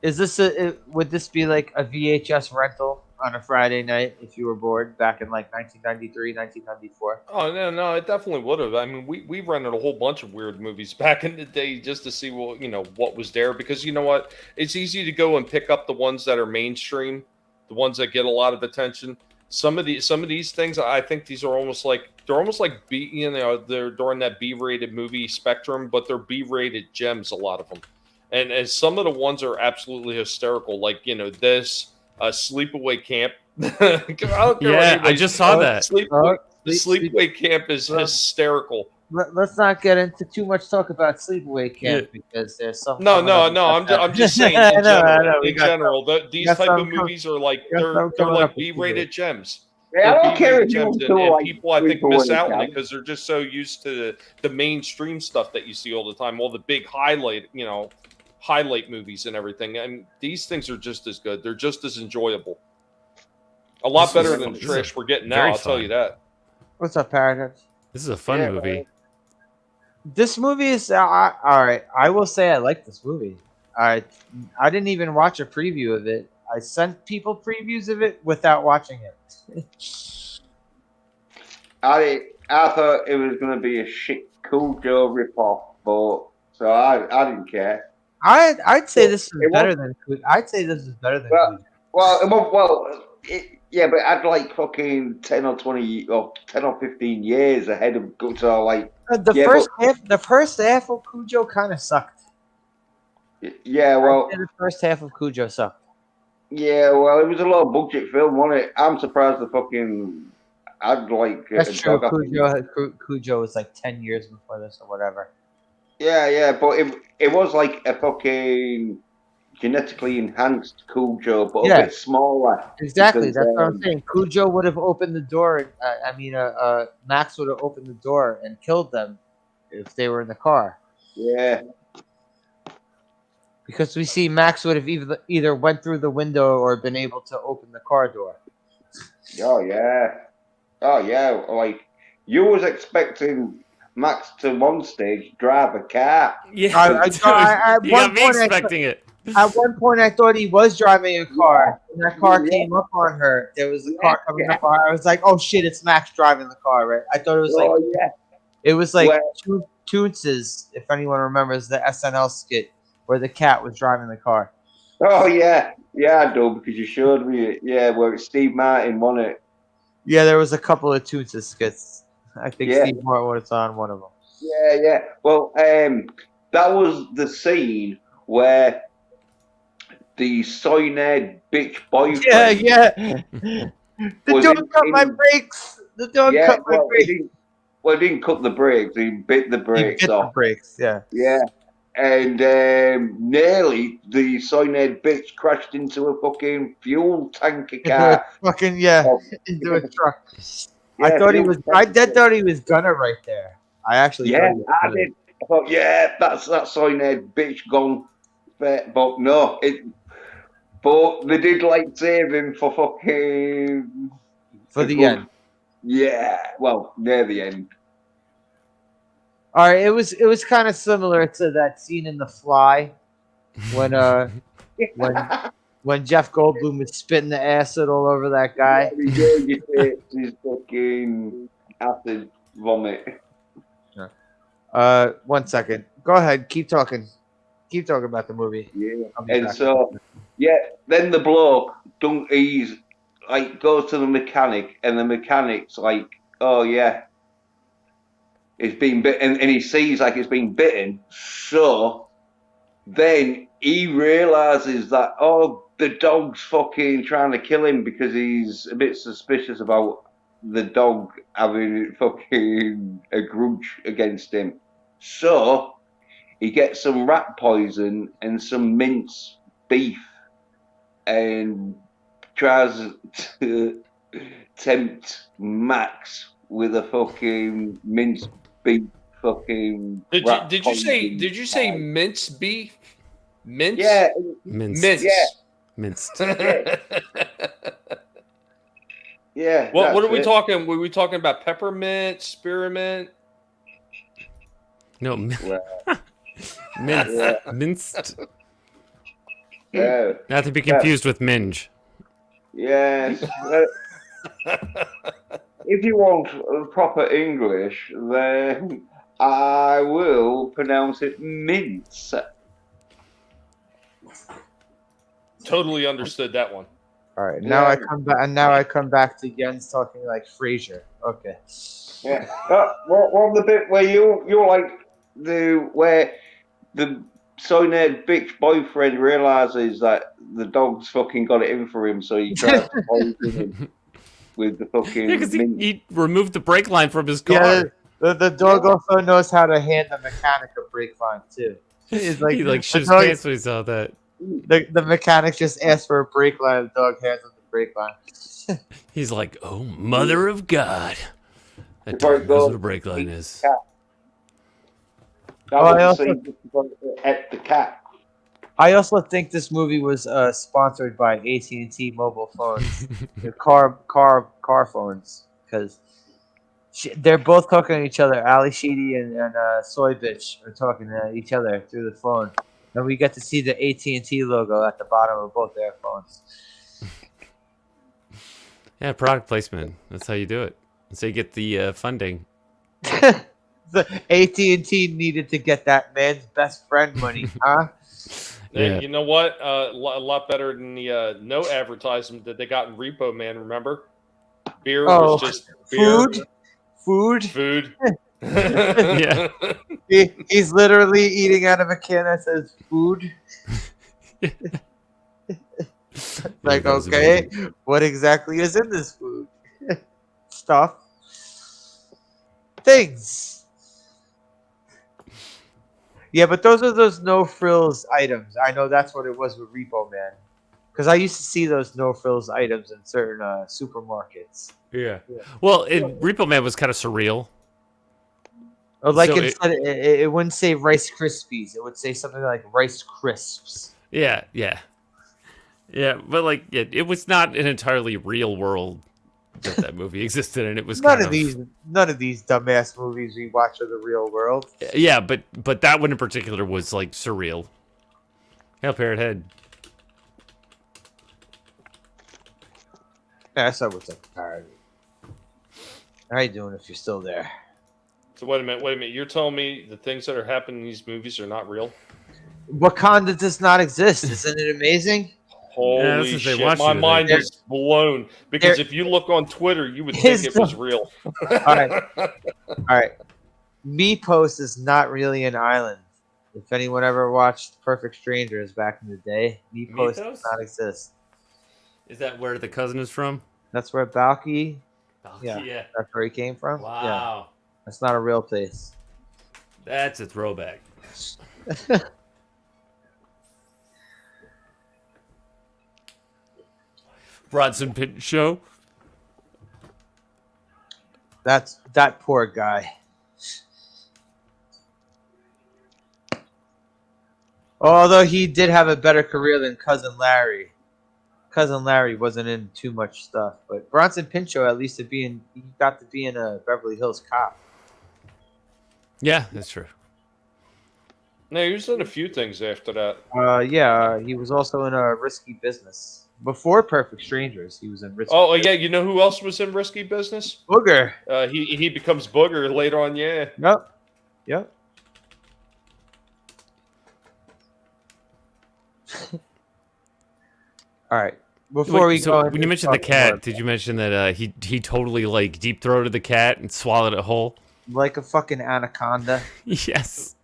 is this would this be like a VHS rental on a Friday night if you were bored back in like 1993, 1994? Oh no, it definitely would have. I mean, we rented a whole bunch of weird movies back in the day just to see what was there, because you know what, it's easy to go and pick up the ones that are mainstream, the ones that get a lot of attention. Some of these things, I think they're almost like B, they're during that B-rated movie spectrum, but they're B-rated gems, a lot of them. And some of the ones are absolutely hysterical, like this Sleepaway Camp. I just saw that. Sleepaway Camp is hysterical. Let's not get into too much talk about Sleepaway Camp because there's some. No. I'm just saying in general. These type of movies are like they're like B-rated gems. Yeah, I don't care if gems, you and like people I think miss out on Sleepaway it because they're just so used to the mainstream stuff that you see all the time, all the big highlight movies and everything. And these things are just as good. They're just as enjoyable. A lot better than the trash we're getting now. I'll tell you that. What's up, Paradox? This is a fun movie. This movie is all right. I will say I like this movie. I didn't even watch a preview of it. I sent people previews of it without watching it. I thought it was going to be a shit Cool Joe ripoff, but so I didn't care. I'd say this is it was better than I'd say this is better than well, Cujo. yeah, but I'd like fucking 10 or 20 or 10 or 15 years ahead of so like The yeah, first half of Cujo kind of sucked. yeah, I'd well, say the first half of Cujo sucked. yeah, well, it was a low budget film, wasn't it? I'm surprised the fucking I'd like a That's true. dog. I think. Cujo was like 10 years before this or whatever. Yeah, but it was like a fucking genetically enhanced Cujo, but a Yeah, bit smaller exactly. because That's what I'm saying. Cujo would have opened the door. Max would have opened the door and killed them if they were in the car. yeah, Because we see Max would have either went through the window or been able to open the car door. oh yeah, oh yeah, like you was expecting Max to one stage drive a car. Yeah, At you one got me point, expecting it. At one point, I thought he was driving a car, and that car Yeah. came up on her. There was a car coming up on her. I was like, "Oh shit, it's Max driving the car!" Right? I thought Oh yeah, it was like well, Toonses, if anyone remembers the SNL skit where the cat was driving the car. oh yeah, I do because you showed me it. Yeah, where it's Steve Martin won it. Yeah, there was a couple of Toonses skits. I think Yeah. Steve Martin was on one of them. Yeah. Well, that was the scene where the soy-nerd bitch boyfriend. Yeah. The Was dog in- cut my in- brakes. The dog Yeah, cut my well, brakes. he didn't cut the brakes. He bit the He brakes bit the off. brakes. Yeah. Yeah, and nearly the soy-nerd bitch crashed into a fucking fuel tanker Into a car. fucking Oh, into a truck. yeah, I thought he fuel was. I tanker. thought he was gonna right there. I actually Yeah, thought he was I gonna. did. I thought, yeah, that's that soy-nerd bitch gone. But no, but they did like save him for fucking For a the good- end. Yeah, well, near the end. All right, it was kind of similar to that scene in The Fly when when Jeff Goldblum was spitting the acid all over that guy. He regurgitates his fucking acid vomit. 1 second. Go ahead. Keep talking. Keep talking about the movie. Yeah, I'll be and back. so then the bloke he's like goes to the mechanic, and the mechanic's like, oh yeah, it's been bitten, and he sees like it's been bitten. So then he realizes that the dog's fucking trying to kill him because he's a bit suspicious about the dog having fucking a grudge against him. So he gets some rat poison and some mince beef and tries to tempt Max with a fucking mince beef fucking rat Did poison you say pie. mince beef? Mince? Yeah, Minced. Mince. Yeah. Minced. yeah. What that's are we it. talking? Were we talking about peppermint, spearmint? No, Well, minced. yeah. Minced. Yeah. Not to be confused with minge. Yes. If you want proper English, then I will pronounce it mince. Totally understood that one. All right. Now Yeah. I come back, and now I come back to Jens talking like Frasier. Okay. Yeah. What the bit where you're like where the soy-nerd bitch boyfriend realizes that the dog's fucking got it in for him, so he tries to poison him with the fucking Yeah, because mince. he removed the brake line from his car. Yeah. The dog also knows how to hand the mechanic a brake line too. It's like he like shit his the dog- pants when he saw that. The mechanic just asked for a brake line. The dog hands him the brake line. He's like, oh, mother of God. That Before it dog knows goes- what a brake line is. That Oh, I was also- the scene before it ate the cat. I also think this movie was sponsored by AT&T mobile phones, the car phones, because they're both talking to each other. Ali Sheedy and Soy Bitch are talking to each other through the phone, and we get to see the AT&T logo at the bottom of both their phones. Yeah, product placement. That's how you do it. That's how you get the funding. The AT&T needed to get that man's best friend money, huh? Yeah. You know what? A lot better than the no advertisement that they got in Repo Man. Remember, beer was Oh, just beer, food. food. Yeah. He's literally eating out of a can that says food. Like, that was okay, amazing. what exactly is in this food? Stuff. Things. Yeah, but those are those no frills items. I know that's what it was with Repo Man. Because I used to see those no frills items in certain supermarkets. Yeah. Well, Repo Man was kind of surreal. Or like So instead, it wouldn't say Rice Krispies. It would say something like Rice Crisps. yeah, yeah, yeah. But like, yeah, it was not an entirely real world that movie existed in. It was None kind of these, dumbass movies we watch are the real world. yeah, but that one in particular was like surreal. Hail Parrot Head. Yeah, that's not what's up, parody. How you doing if you're still there? So wait a minute. You're telling me the things that are happening in these movies are not real? Wakanda does not exist. Isn't it amazing? Yeah, Holy that's what they shit! want My you to mind think. is blown because there if you look on Twitter, you would think is it was no- real. All right. All right. Post is not really an island. If anyone ever watched Perfect Strangers back in the day, Post does Mythos? not exist. Is that where the cousin is from? That's where Balky. Yeah, Yeah. that's where he came from. Yeah, Wow. that's not a real place. That's a throwback. Bronson Pit Show. That's that poor guy. Although he did have a better career than Cousin Larry. Cousin Larry wasn't in too much stuff, but Bronson Pinchot at least he got to be in a Beverly Hills Cop. Yeah, that's true. No, he was in a few things after that. He was also in a Risky Business before Perfect Strangers. He was in Risky. Oh yeah, you know who else was in Risky Business? Booger. He becomes Booger later on. Yeah. Yep. All right. Before we go, when you mentioned the cat, did you mention that he totally like deep throated the cat and swallowed it whole? Like a fucking anaconda. Yes.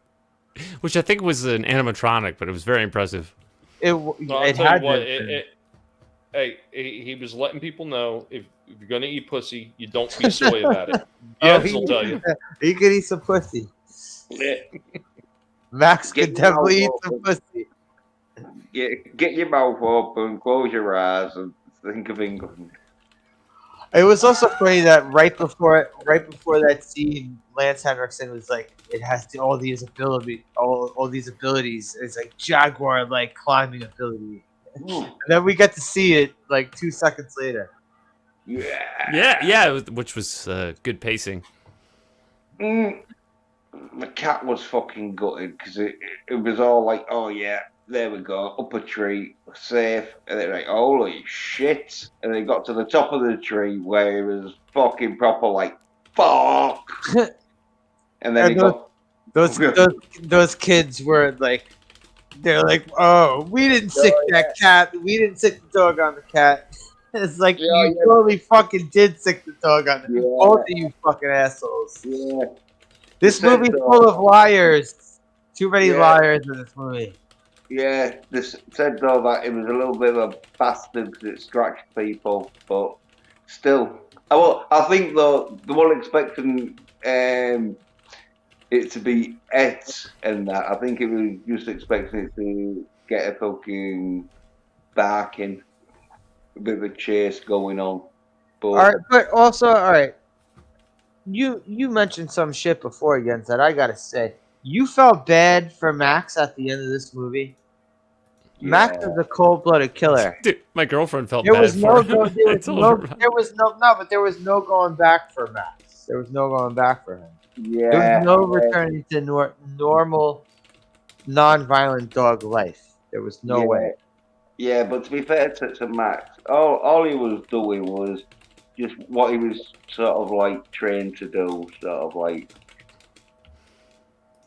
Which I think was an animatronic, but it was very impressive. I'll tell you what. He was letting people know if you're gonna eat pussy, you don't be soy about it. Yes, I'll tell you. He could eat some pussy. Yeah. Max could definitely eat some pussy. Get your mouth open, close your eyes, and think of England. It was also funny that right before that scene, Lance Henriksen was like, "It has all these abilities. It's like jaguar like climbing ability." And then we get to see it like 2 seconds later. Yeah, which was good pacing. The cat was fucking gutted because it was all like, oh yeah, there we go, up a tree, safe. And they're like, holy shit. And they got to the top of the tree where it was fucking proper like, fuck. And then those kids were like, they're like, oh, we didn't sick that cat. We didn't sick the dog on the cat. It's like, you totally fucking did sick the dog on the both of you fucking assholes. Yeah. This movie's full of liars. Too many liars in this movie. Yeah, this said though that it was a little bit of a bastard because it scratched people, but still. I think though, they weren't expecting it to be it and that. I think it was just expecting it to get a fucking barking, a bit of a chase going on. But, all right, but also, all right. You mentioned some shit before again that I gotta say. You felt bad for Max at the end of this movie. Yeah. Max is a cold-blooded killer. Dude, my girlfriend felt there bad was for no, him. there was no going back for Max. There was no going back for him. Yeah. There was no returning to normal, non-violent dog life. There was no way. Yeah, but to be fair to Max, all he was doing was just what he was sort of like trained to do, sort of like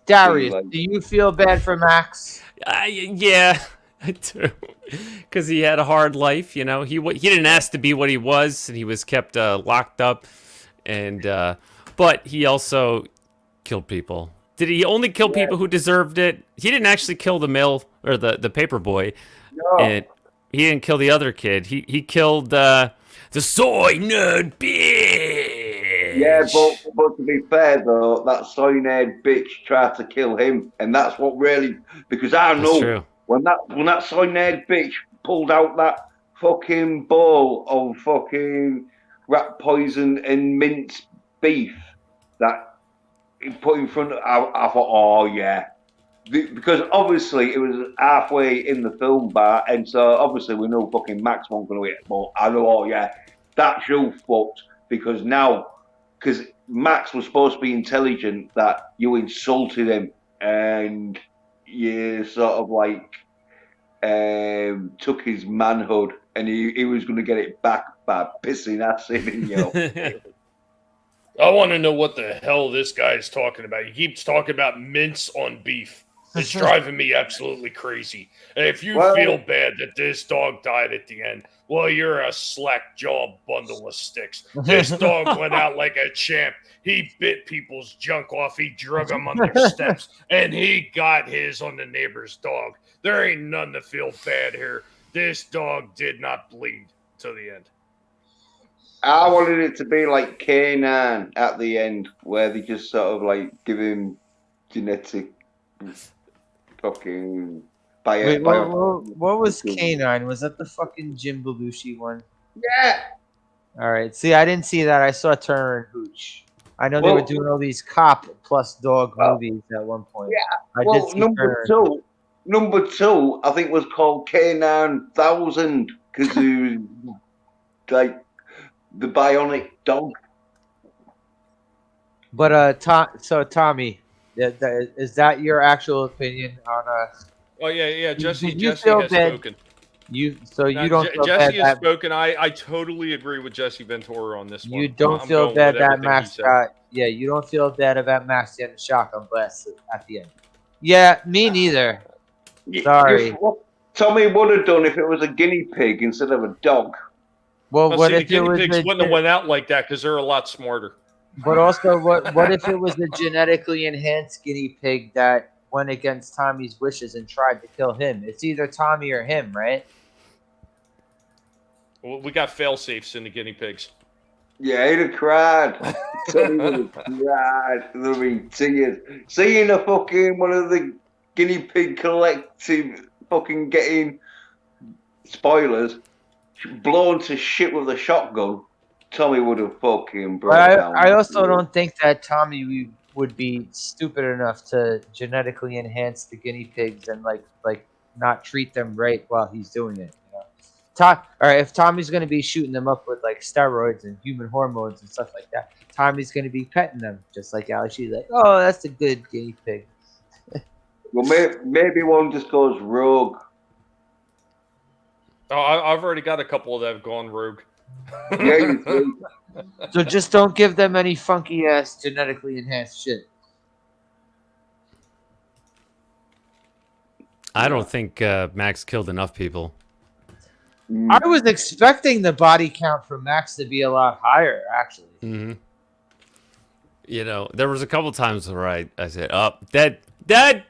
Darius, like, do you feel bad for Max? Yeah, I do. Because he had a hard life, you know. He didn't ask to be what he was, and he was kept locked up. And but he also killed people. Did he only kill yeah, people who deserved it? He didn't actually kill the mill or the paper boy, and no. he didn't kill the other kid. He killed the soy nerd Yeah, bitch. but to be fair though, that soy-haired bitch tried to kill him, and that's what really, because I That's know true. when that soy-haired bitch pulled out that fucking bowl of fucking rat poison and minced beef that he put in front of, I thought, oh yeah, because obviously it was halfway in the film bar, and so obviously we know fucking Max won't going to eat it, but I know, oh yeah, that's you fucked, because now, because Max was supposed to be intelligent, that you insulted him and you sort of like took his manhood, and he was going to get it back by pissing acid in your face. I want to know what the hell this guy is talking about. He keeps talking about mince on beef. It's driving me absolutely crazy. And if you Well, feel bad that this dog died at the end, well, you're a slack-jawed bundle of sticks. This dog went out like a champ. He bit people's junk off. He drug them under steps, and he got his on the neighbor's dog. There ain't none to feel bad here. This dog did not bleed to the end. I wanted it to be like K9 at the end, where they just sort of like give him genetic fucking Wait, bio. what was Canine? Was that the fucking Jim Belushi one? Yeah. All right. See, I didn't see that. I saw Turner and Hooch. I know they were Well, doing all these cop plus dog well, movies at one point. yeah. I did Well, see Turner. number two, I think was called K9000 because he was like the bionic dog. But so Tommy, is that your actual opinion on Oh yeah. Jesse Did you has feel bad? spoken. you Now, don't feel Jesse bad has that spoken. I totally agree with Jesse Ventura on this one. you don't I'm feel going bad with that everything he Max said. got you don't feel bad about Max getting shotgun blasted at the end. Yeah, me neither. Sorry. What Tommy would have done if it was a guinea pig instead of a dog. Well, Well, what see, the if it guinea was pigs wouldn't have went out like that because they're a lot smarter. But also, what if it was a genetically enhanced guinea pig that went against Tommy's wishes and tried to kill him? It's either Tommy or him, right? Well, we got fail safes in the guinea pigs. Yeah, he'd have cried. Tommy would have cried. There'd be tears. Seeing a fucking one of the guinea pig collective fucking getting spoilers blown to shit with a shotgun. Tommy would have fucking broke down. I also don't think that Tommy would be stupid enough to genetically enhance the guinea pigs and like not treat them right while he's doing it. You know, or if Tommy's going to be shooting them up with like steroids and human hormones and stuff like that, Tommy's going to be petting them just like Ali. She's like, oh, that's a good guinea pig. Well, maybe one just goes rogue. Oh, I've already got a couple that have gone rogue. Yeah, you see. So just don't give them any funky ass genetically enhanced shit. I don't think Max killed enough people. I was expecting the body count for Max to be a lot higher, actually. Mm-hmm. You know, there was a couple times where I said, "Oh, dead, dead."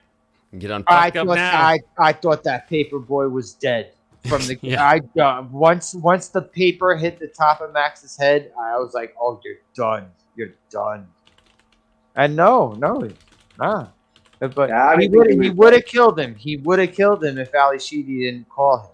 Get unfucked up now. I thought that paper boy was dead from the. Yeah. Once the paper hit the top of Max's head, I was like, "Oh, you're done. You're done." And no, nah. But Yeah, he would have killed him. He would have killed him if Ali Sheedy didn't call him.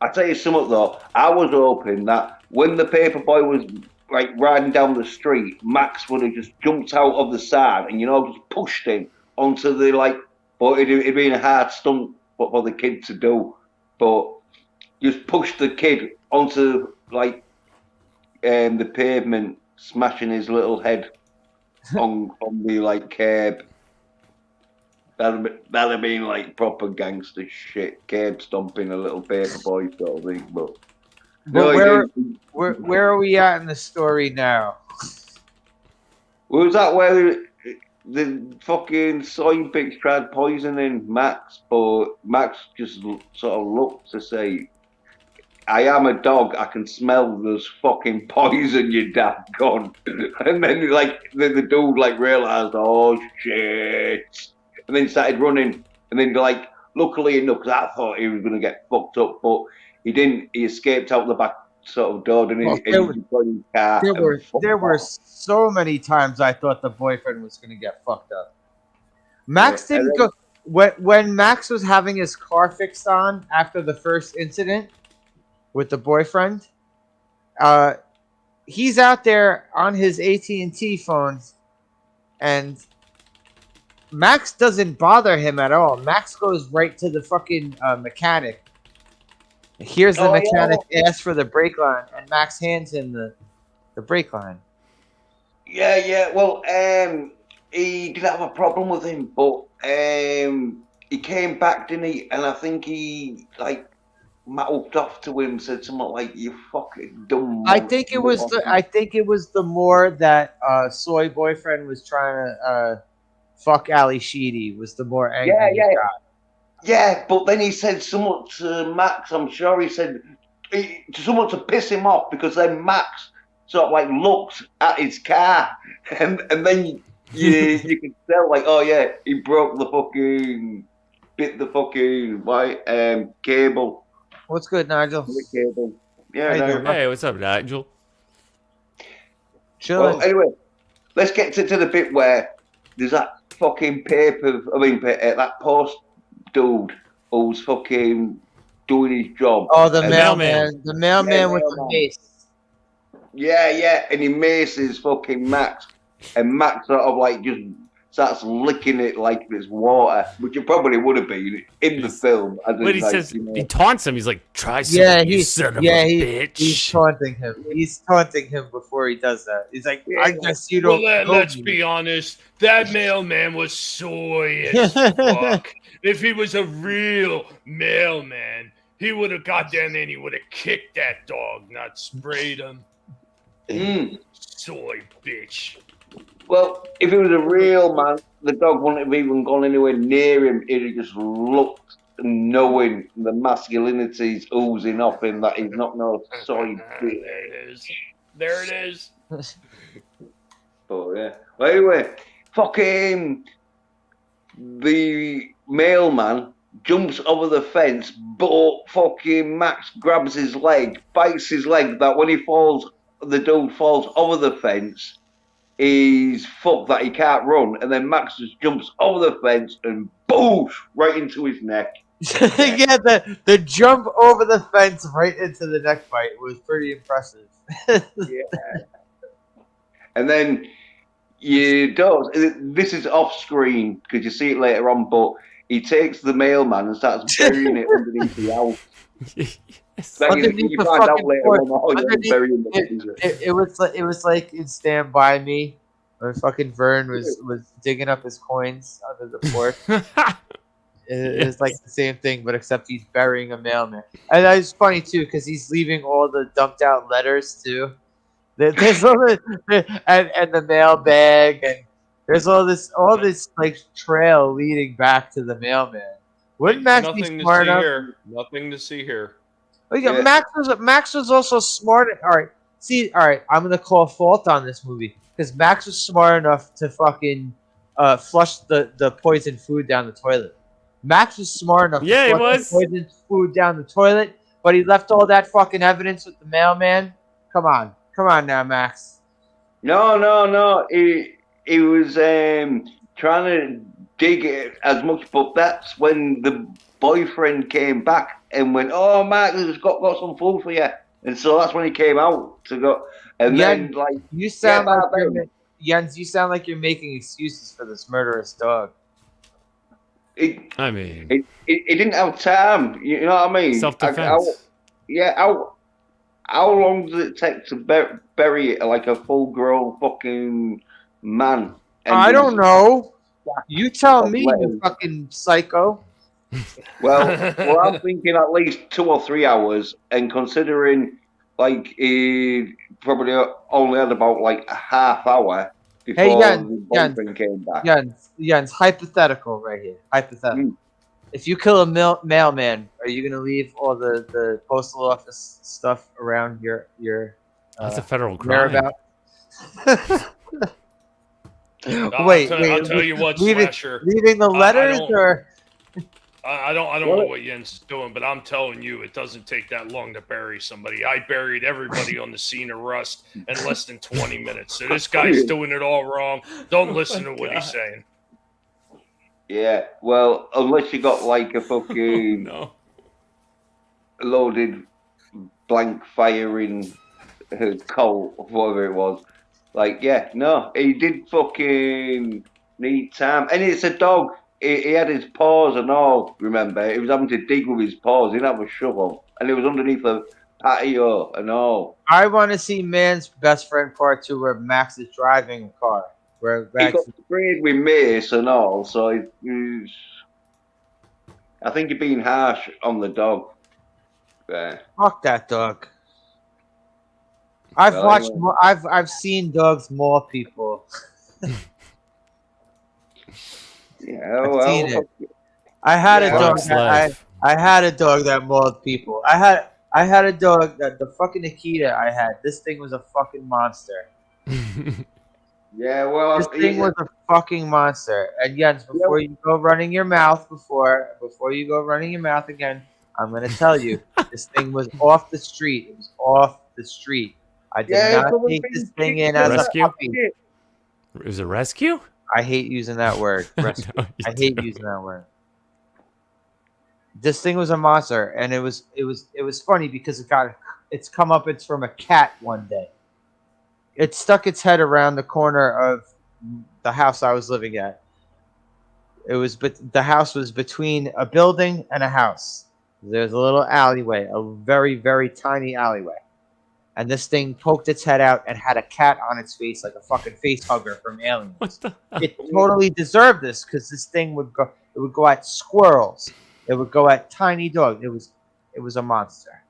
I tell you something though, I was hoping that when the paper boy was like riding down the street, Max would have just jumped out of the side and just pushed him onto the but it'd been a hard stunt for the kid to do, but just pushed the kid onto the pavement, smashing his little head on the curb. That'd have been like proper gangster shit, curb stomping a little paper boy sort of thing. But where are we at in the story now? was that where the fucking soy bitch tried poisoning Max, but Max just sort of looked to say, I am a dog. I can smell this fucking poison, you damn gun. And then, like, the dude, like, realized, oh, shit. And then started running. And then, like, luckily enough, because I thought he was going to get fucked up, but he didn't. He escaped out the back sort of door, and Well, he got his car and fucked there were off. so many times I thought the boyfriend was gonna get fucked up. Max Yeah, and didn't then, go when Max was having his car fixed on after the first incident with the boyfriend. Uh, he's out there on his AT&T phones, and Max doesn't bother him at all. Max goes right to the fucking mechanic. Here's the oh, mechanic ask for the brake line, and Max hands him the brake line. yeah. Well, he did have a problem with him, but he came back, didn't he? And I think he like mouthed off to him, said something like, "You fucking dumb." I think it was the more that soy boyfriend was trying to fuck Ali Sheedy was the more angry Yeah, he yeah, got. yeah. But then he said something to Max. I'm sure he said something to piss him off because then Max sort of like looked at his car, and then you could tell like, oh yeah, he broke the fucking bit the fucking white cable. What's good, Nigel? The cable. Yeah, How you no. doing, man? Hey, what's up, Nigel? Chilling. Well, anyway, let's get to the bit where there's that fucking that post dude who's fucking doing his job. Oh, the And- mailman. The mailman Yeah, with the mailman. mace. Yeah, and he maces fucking Max, and Max sort of like just starts licking it like it's water, which it probably would have been in the film. As in, But he like, says you know, he taunts him. He's like, "Try something, Yeah, you he's son of a bitch." he's taunting him. He's taunting him before he does that. He's like, I guess you don't. know let's me." be honest. That mailman was soy as fuck. If he was a real mailman, he would have got down there and he would have kicked that dog, not sprayed him. mm. Soy bitch. Well, if he was a real man, the dog wouldn't have even gone anywhere near him. He'd have just looked, knowing the masculinity's oozing off him that he's not no soy bitch. There it is. There it is. But yeah. Well, anyway, fucking the mailman jumps over the fence, but fucking Max grabs his leg, bites his leg. That when he falls, the dude falls over the fence. He's fucked that he can't run, and then Max just jumps over the fence and boosh right into his neck. Yeah, the jump over the fence right into the neck bite was pretty impressive. And then you don't. This is off screen because you see it later on, but he takes the mailman and starts burying it underneath the house. Yes. Like, Underneath you the find out fucking later porch. on, oh, yeah, Underneath- burying the It was like in Stand By Me, where fucking Vern was digging up his coins under the porch. It was like the same thing, but except he's burying a mailman. And that is funny too, because he's leaving all the dumped out letters too. There's all and the mail bag, and there's all this like trail leading back to the mailman. Wouldn't Max be Nothing to smart see enough? here. Nothing to see here. Oh, yeah, Yeah. Max was also smart. All right, I'm gonna call fault on this movie because Max was smart enough to fucking flush the poisoned food down the toilet. Max was smart enough Yeah, he to flush was. the poisoned food down the toilet, but he left all that fucking evidence with the mailman. Come on now, Max. No. He was trying to dig it as much, but that's when the boyfriend came back and went, "Oh, Max, has got some food for you," and so that's when he came out to go. And Yeah, then, like, You sound Yeah, like but- Jens. You sound like you're making excuses for this murderous dog. I mean, he didn't have time. You know what I mean? self-defense. How long does it take to bury it like a full-grown fucking man? And I don't he's- know. You tell me, Well- you fucking psycho. Well, I'm thinking at least 2 or 3 hours, and considering like he probably only had about like a half hour, Hey, before the boyfriend came back. Jens, hypothetical right here. Hypothetical. Mm. If you kill a mailman, are you gonna leave all the postal office stuff around your That's a federal crime. whereabouts? I'll tell you what, Slasher. leaving the I letters don't. or I don't know Well, what Jens is doing, but I'm telling you, it doesn't take that long to bury somebody. I buried everybody on the scene of Rust in less than 20 minutes. So this guy's doing it all wrong. Don't listen to what he's saying. yeah, well, unless you got like a fucking No. loaded blank firing Colt, or whatever it was. Like, yeah, no, he did fucking need time. And it's a dog. He had his paws and all, remember? He was having to dig with his paws. He didn't have a shovel. And it was underneath a patio and all. I want to see Man's Best Friend Part 2 where Max is driving a car. Where He Max got sprayed with mace and all, so I think you're being harsh on the dog. Yeah. fuck that dog. I've Well, watched. anyway. I've seen dogs maul people. Yeah, I've well, seen it. I had a Yeah. dog. Bronx That, life. I had a dog that mauled people. I had a dog that the fucking Akita I had. This thing was a fucking monster. yeah, well, This thing was a fucking monster. And Jens, before you go running your mouth, before you go running your mouth again, I'm gonna tell you, this thing was off the street. It was off the street. I did not take this thing in as Rescue? a puppy. It was a rescue? I hate using that word. Rescue. No, you I hate don't. using that word. This thing was a monster, and it was funny because it's come up. It's from a cat one day. It stuck its head around the corner of the house I was living at. The house was between a building and a house. There's a little alleyway, a very, very tiny alleyway. And this thing poked its head out and had a cat on its face like a fucking face hugger from Aliens. What the hell? It totally deserved this because this thing would go at squirrels. It would go at tiny dogs. It was a monster.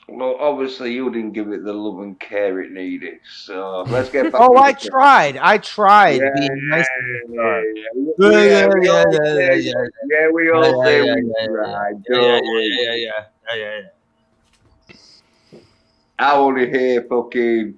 Well, obviously, you didn't give it the love and care it needed. So let's get back. Oh, to I the- tried. I tried Yeah, being nice to this dog. yeah, we all say- yeah. yeah, we all say Yeah, we yeah, tried. Don't we? yeah. I want to hear fucking.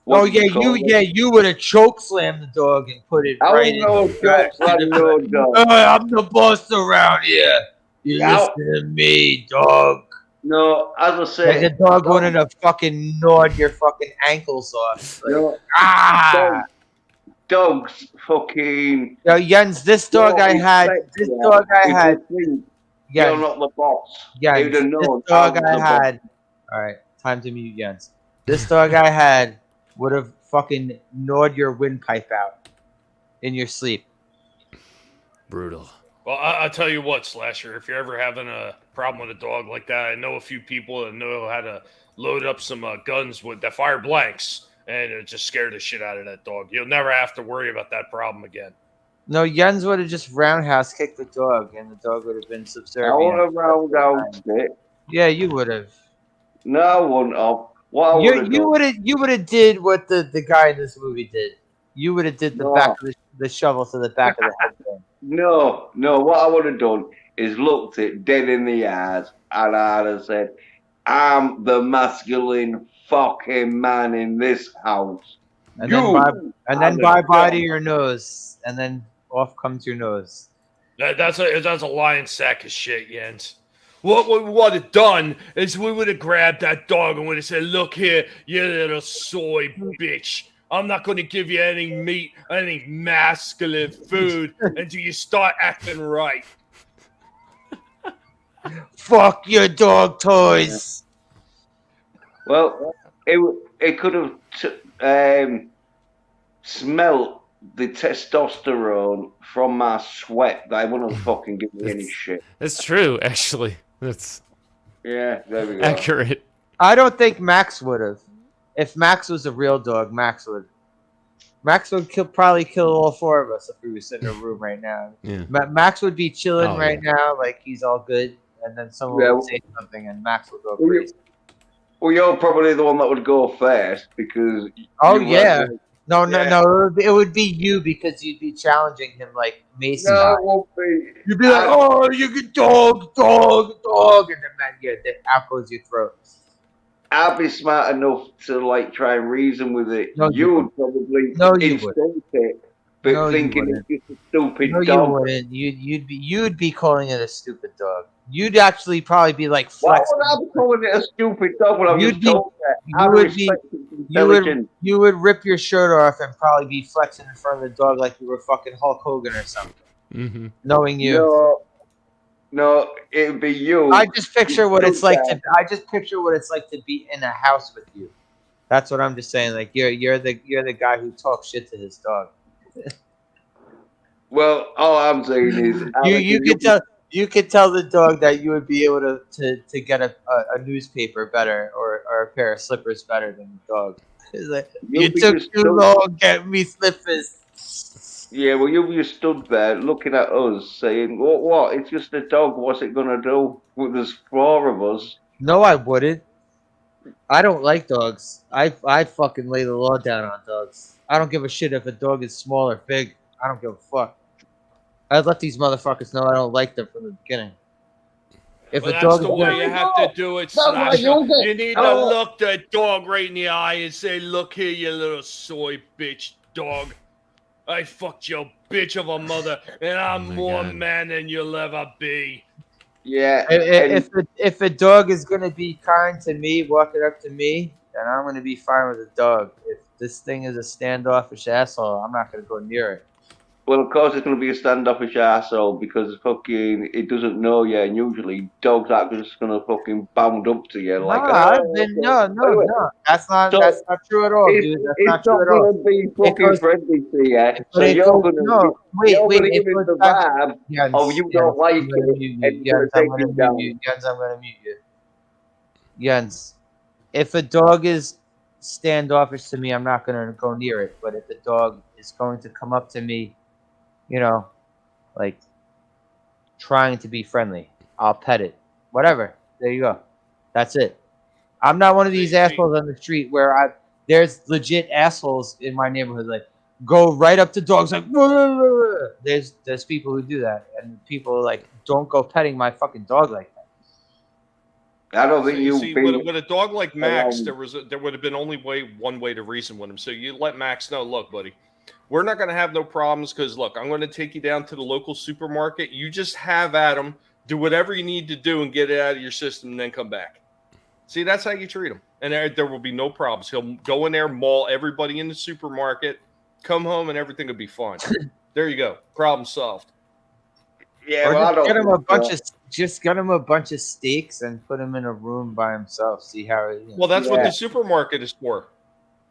Oh what do you call it? you would have choke slammed the dog and put it I right don't in know the gut. if that's no dog. I'm the boss around here. You Ow. listen to me, dog. No, as I Like said, the dog wouldn't have fucking gnawed your fucking ankles off. Like, no, ah! dogs fucking. Yo, Jens, this dog I had, You're Jens, not the boss. Jens, You'd have this known dog I was I the boss. had. All right, time to mute Jens. This dog I had would have fucking gnawed your windpipe out in your sleep. Brutal. Well, I'll tell you what, Slasher, if you're ever having a problem with a dog like that, I know a few people that know how to load up some guns that fire blanks, and it just scare the shit out of that dog. You'll never have to worry about that problem again. No, Jens would have just roundhouse kicked the dog, and the dog would have been I subservient. would have roundhouse it. Yeah, you would have. No, I wouldn't have. What I would have You would have did what the guy in this movie did. You would have did the No. back of the shovel to the back of the head thing. No, what I would have done is looked it dead in the eyes and I'd have said, I'm the masculine fucking man in this house. And You then are bye the bye dog. to your nose, and then off comes your nose. That's a lying sack of shit, Jens. What we would have done is we would have grabbed that dog and would have said, look here, you little soy bitch. I'm not going to give you any meat, any masculine food until you start acting right. Fuck your dog toys. Well, it could have smelt the testosterone from my sweat that I wouldn't have fucking given me any shit. That's true, actually. That's Yeah, there we go. accurate. I don't think Max would have. If Max was a real dog, Max would probably kill all four of us if we were sitting in a room right now. Yeah. Max would be chilling Oh, right yeah. now, like he's all good, and then someone Yeah. would say something, and Max would go Well, crazy. Well, you're probably the one that would go first because Oh you yeah. had. No, no, Yeah. no. It would be you because you'd be challenging him like Macy. No, it won't be. You'd be like, "Oh, you good dog, dog," and then man, yeah, out goes your throat. I'd be smart enough to like try and reason with it. No, you You'd wouldn't. probably No, you wouldn't. insult it, but No, you thinking wouldn't. it's just a stupid No, you dog. wouldn't. You'd be calling it a stupid dog. You'd actually probably be like Why flexing. would I be calling it a stupid dog when I've You'd just be- told you? you I would be- respect its You would intelligence. you would rip your shirt off and probably be flexing in front of the dog like you were fucking Hulk Hogan or something. Mm-hmm. Knowing you. No, it'd be you. I just picture what it's like Yeah. to be in a house with you. That's what I'm just saying. Like you're the guy who talks shit to his dog. Well, all I'm saying is You could tell the dog that you would be able to get a newspaper better or a pair of slippers better than the dog. It's like, You'll you be took just too so- long getting me slippers. Yeah, well, you'll be stood there looking at us saying, what? It's just a dog. What's it going to do? Well, there's 4 of us. No, I wouldn't. I don't like dogs. I fucking lay the law down on dogs. I don't give a shit if a dog is small or big. I don't give a fuck. I'd let these motherfuckers know I don't like them from the beginning. If Well, a that's dog the way you have to do it, Slasher. You need to look that dog right in the eye and say, "Look here, you little soy bitch dog. I fucked your bitch of a mother, and I'm my more God. man than you'll ever be." Yeah. If a dog is gonna be kind to me, walking up to me, then I'm gonna be fine with the dog. If this thing is a standoffish asshole, I'm not gonna go near it. Well, of course, it's going to be a standoffish arsehole because fucking it doesn't know you, and usually dogs aren't just going to fucking bound up to you like. No. That's not true at all, dude. That's It's not not true at all. going to be fucking goes- friendly to you. But So it you're goes- going to no, wait, you're wait, going to it give it goes the back- vibe Jens, of you don't like I'm gonna it, mute and you. you're Jens, going I'm to take gonna it mute down. you. Jens, I'm gonna mute you. Jens, if a dog is standoffish to me, I'm not gonna go near it. But if the dog is going to come up to me, like trying to be friendly, I'll pet it. Whatever. There you go. That's it. I'm not one of these assholes on the street where there's legit assholes in my neighborhood like go right up to dogs like there's people who do that, and people like don't go petting my fucking dog like that. I don't think you've See, been. with a dog like Max, around- there would have been only one way to reason with him. So you let Max know, look, buddy, we're not going to have no problems because look, I'm going to take you down to the local supermarket. You just have at him, do whatever you need to do, and get it out of your system, and then come back. See, that's how you treat him, and there will be no problems. He'll go in there, maul everybody in the supermarket, come home, and everything will be fine. There you go, problem solved. Yeah, Or well, I just don't get him a think bunch so. of just get him a bunch of steaks and put him in a room by himself. See how it. Well, that's what Yeah. the supermarket is for.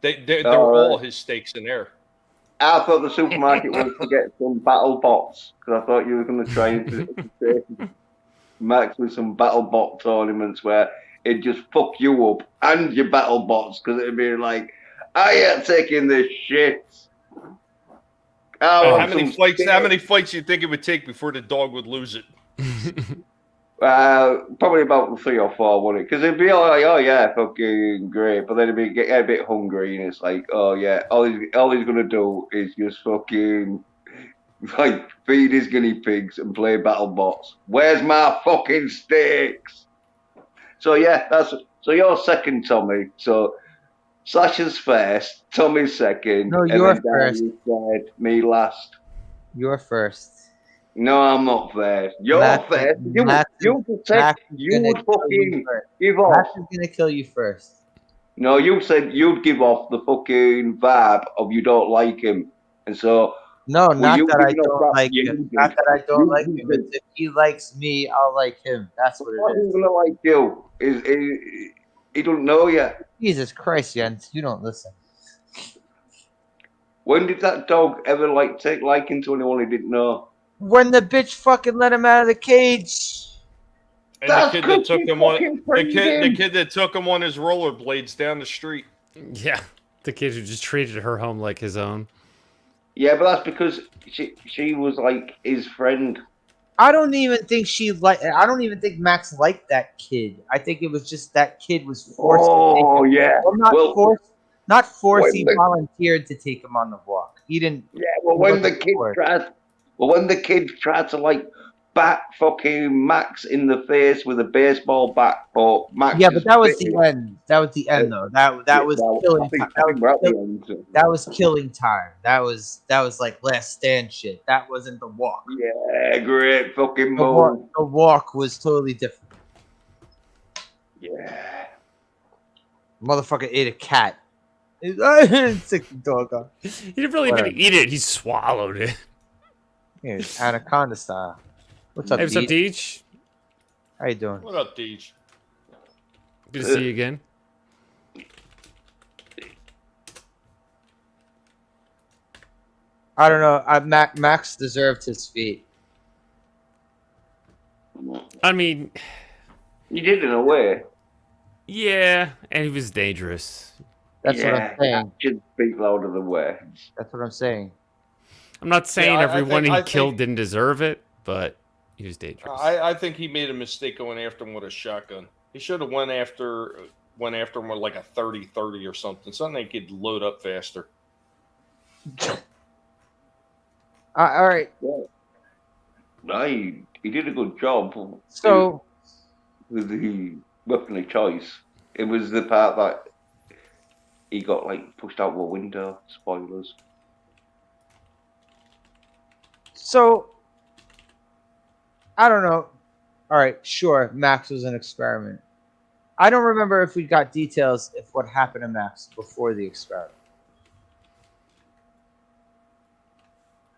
They're Oh, all right. his steaks in there. I thought the supermarket was to get some battle bots because I thought you were going to try and entertain Max with some battle bot tournaments where it'd just fuck you up and your battle bots because it'd be like, I ain't taking this shit. How many fights do you think it would take before the dog would lose it? Probably about 3 or 4, wouldn't it? Because it'd be all like, oh yeah, fucking great, but then it'd be get a bit hungry, and it's like, oh yeah, all he's gonna do is just fucking like feed his guinea pigs and play battle bots. Where's my fucking steaks? So yeah, so you're second, Tommy. So Slasher's first, Tommy's second, No, and you're then first. Danny's third, me last. You're first. No, I'm not first. You're Max- first. Max You Max is you gonna would kill you fucking first. give off. Max is gonna kill you first. No, you said you'd give off the fucking vibe of you don't like him, and so No, not you that I giving off don't that- like you him. did. Not that I don't You like did. him. It's if he likes me, I'll like him. That's what Why it is is. he gonna like you? He don't know you. Jesus Christ, Jens, you don't listen. When did that dog ever take liking to anyone he didn't know? When the bitch fucking let him out of the cage. And That's the kid that 'cause took you him on fucking the praised kid him. that took him on his rollerblades down the street. Yeah, the kid who just treated her home like his own. Yeah, but that's because she was like his friend. I don't even think I don't even think Max liked that kid. I think it was just that kid was forced to take Oh him. yeah. Well, not Well, forced. Not forced. when He the volunteered to take him on the walk. He didn't. yeah, well He when the wasn't kid forced. tries, well when the kid tried to like bat fucking Max in the face with a baseball bat, but Max Yeah, but just that was bit the it. end. That was the Uh, end, though. That was well, killing time. I think we're at the end. So. That was killing time. That was like last stand shit. That wasn't the walk. Yeah, great fucking move. The walk was totally different. Yeah. Motherfucker ate a cat. I didn't sick the dog off. He didn't really Whatever. even eat it. He swallowed it. Yeah, it's anaconda style. What's up, Hey, what's up, Deej? Deej? How you doing? What up, Deej? Good to see you again. I don't know. Max deserved his fate. I mean, You did in a way. yeah, and he was dangerous. That's what I'm saying. Just speak louder than words. That's what I'm saying. I'm not saying I everyone think- he I killed think- didn't deserve it, but he was dangerous. I think he made a mistake going after him with a shotgun. He should have went after him with like a 30-30 or something that could load up faster. All right. No, he did a good job So with the weapon of choice. It was the part that he got like pushed out the window. Spoilers. I don't know. All right, sure. Max was an experiment. I don't remember if we got details if what happened to Max before the experiment.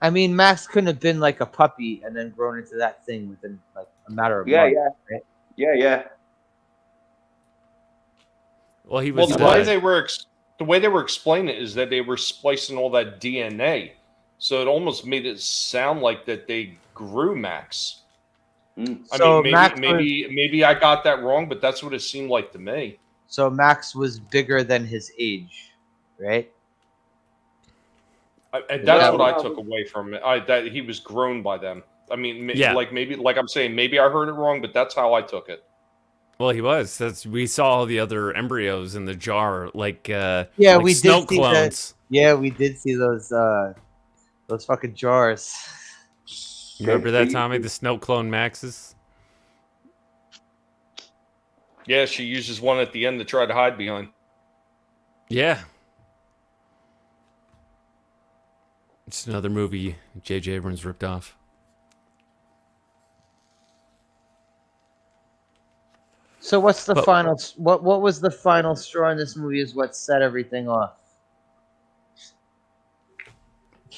I mean, Max couldn't have been like a puppy and then grown into that thing within like a matter of months. Right? Yeah. Well, he Well, was. the way they were explaining it is that they were splicing all that DNA, so it almost made it sound like that they grew Max. I So mean, Max maybe I got that wrong, but that's what it seemed like to me. So Max was bigger than his age, right? And that's Well, what I took away from it. That he was grown by them. I mean, Yeah. like I'm saying, maybe I heard it wrong, but that's how I took it. Well, he was. We saw all the other embryos in the jar, like Yeah, like we snow did see that. clones. Yeah, we did see those fucking jars. You remember that, Tommy? The snow clone Maxes. Yeah, she uses one at the end to try to hide behind. Yeah. It's another movie J.J. Abrams ripped off. So what's the But- final? What was the final straw in this movie? Is what set everything off?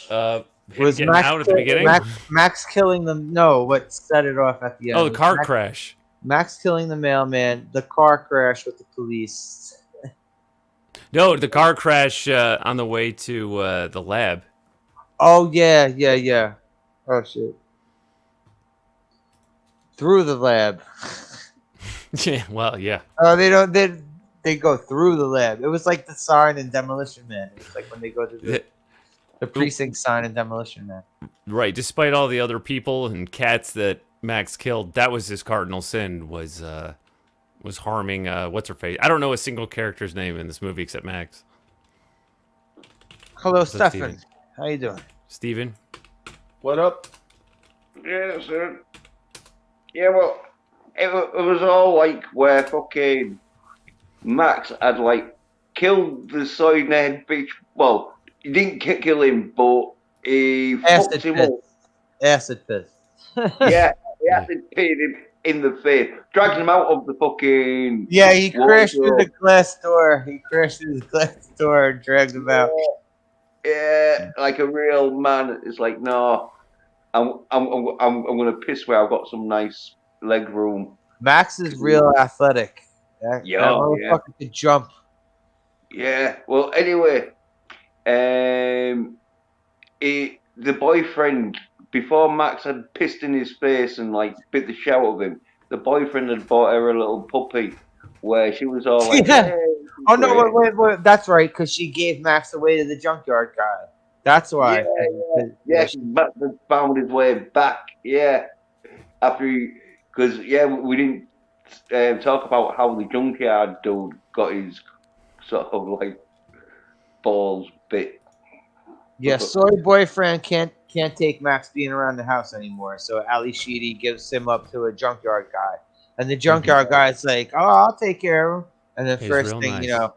Him Was getting Max out at the beginning? Max killing them? No, what set it off at the end? Oh, the Was car Max, crash. Max killing the mailman. The car crash with the police. No, the car crash on the way to the lab. Oh yeah. Oh shit. Through the lab. Yeah, well, yeah. Oh, they don't. They go through the lab. It was like the sign in Demolition Man. It was like when they go to the precinct sign in Demolition Man. Right. Despite all the other people and cats that Max killed, that was his cardinal sin. Was harming what's her face? I don't know a single character's name in this movie except Max. Hello, What's up, Stefan. Steven? How you doing? Steven? What up? Yeah, sir. Yeah, well, it was all like where fucking Max had like killed the soy-head bitch. Well, he didn't kill him, but he fucked Acid him piss. up. Acid piss. Yeah, he acid pitted him in the face, dragged him out of the fucking. Yeah, he crashed through wardrobe. the glass door. He crashed through the glass door and dragged him out. Yeah, like a real man. It's like, no, I'm gonna piss where I've got some nice leg room. Max is real athletic. That Yeah, motherfucker could jump. Yeah. Well, anyway, the boyfriend before Max had pissed in his face and like bit the shit out of him, the boyfriend had bought her a little puppy where she was all like, Yeah. "Hey, Oh no! great." Wait! That's right, because she gave Max away to the junkyard guy. That's why. Yeah, she found his way back. Yeah. after because we didn't talk about how the junkyard dude got his sort of like balls bit. Yeah, soy boyfriend can't take Max being around the house anymore. So Ali Sheedy gives him up to a junkyard guy, and the junkyard guy's like, "Oh, I'll take care of him." And then He's first real thing nice. you know,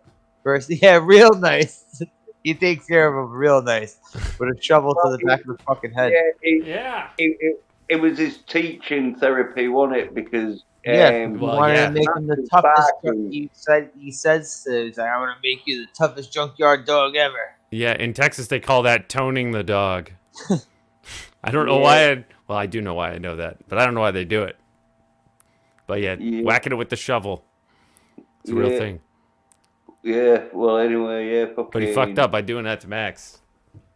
real nice. He takes care of him real nice with a shovel to the back of the fucking head. Yeah. It was his teaching therapy, wasn't it? Because Yeah, 'cause he Well, wanted yeah. to make him the Max is toughest. back and- He says to, he's like, "I want to make you the toughest junkyard dog ever." Yeah, in Texas they call that toning the dog. I don't know Yeah. why. Well, I do know why I know that, but I don't know why they do it. But yeah, Yeah. whacking it with the shovel. It's a real thing. Yeah, well, anyway, yeah, fucking. But he fucked up by doing that to Max.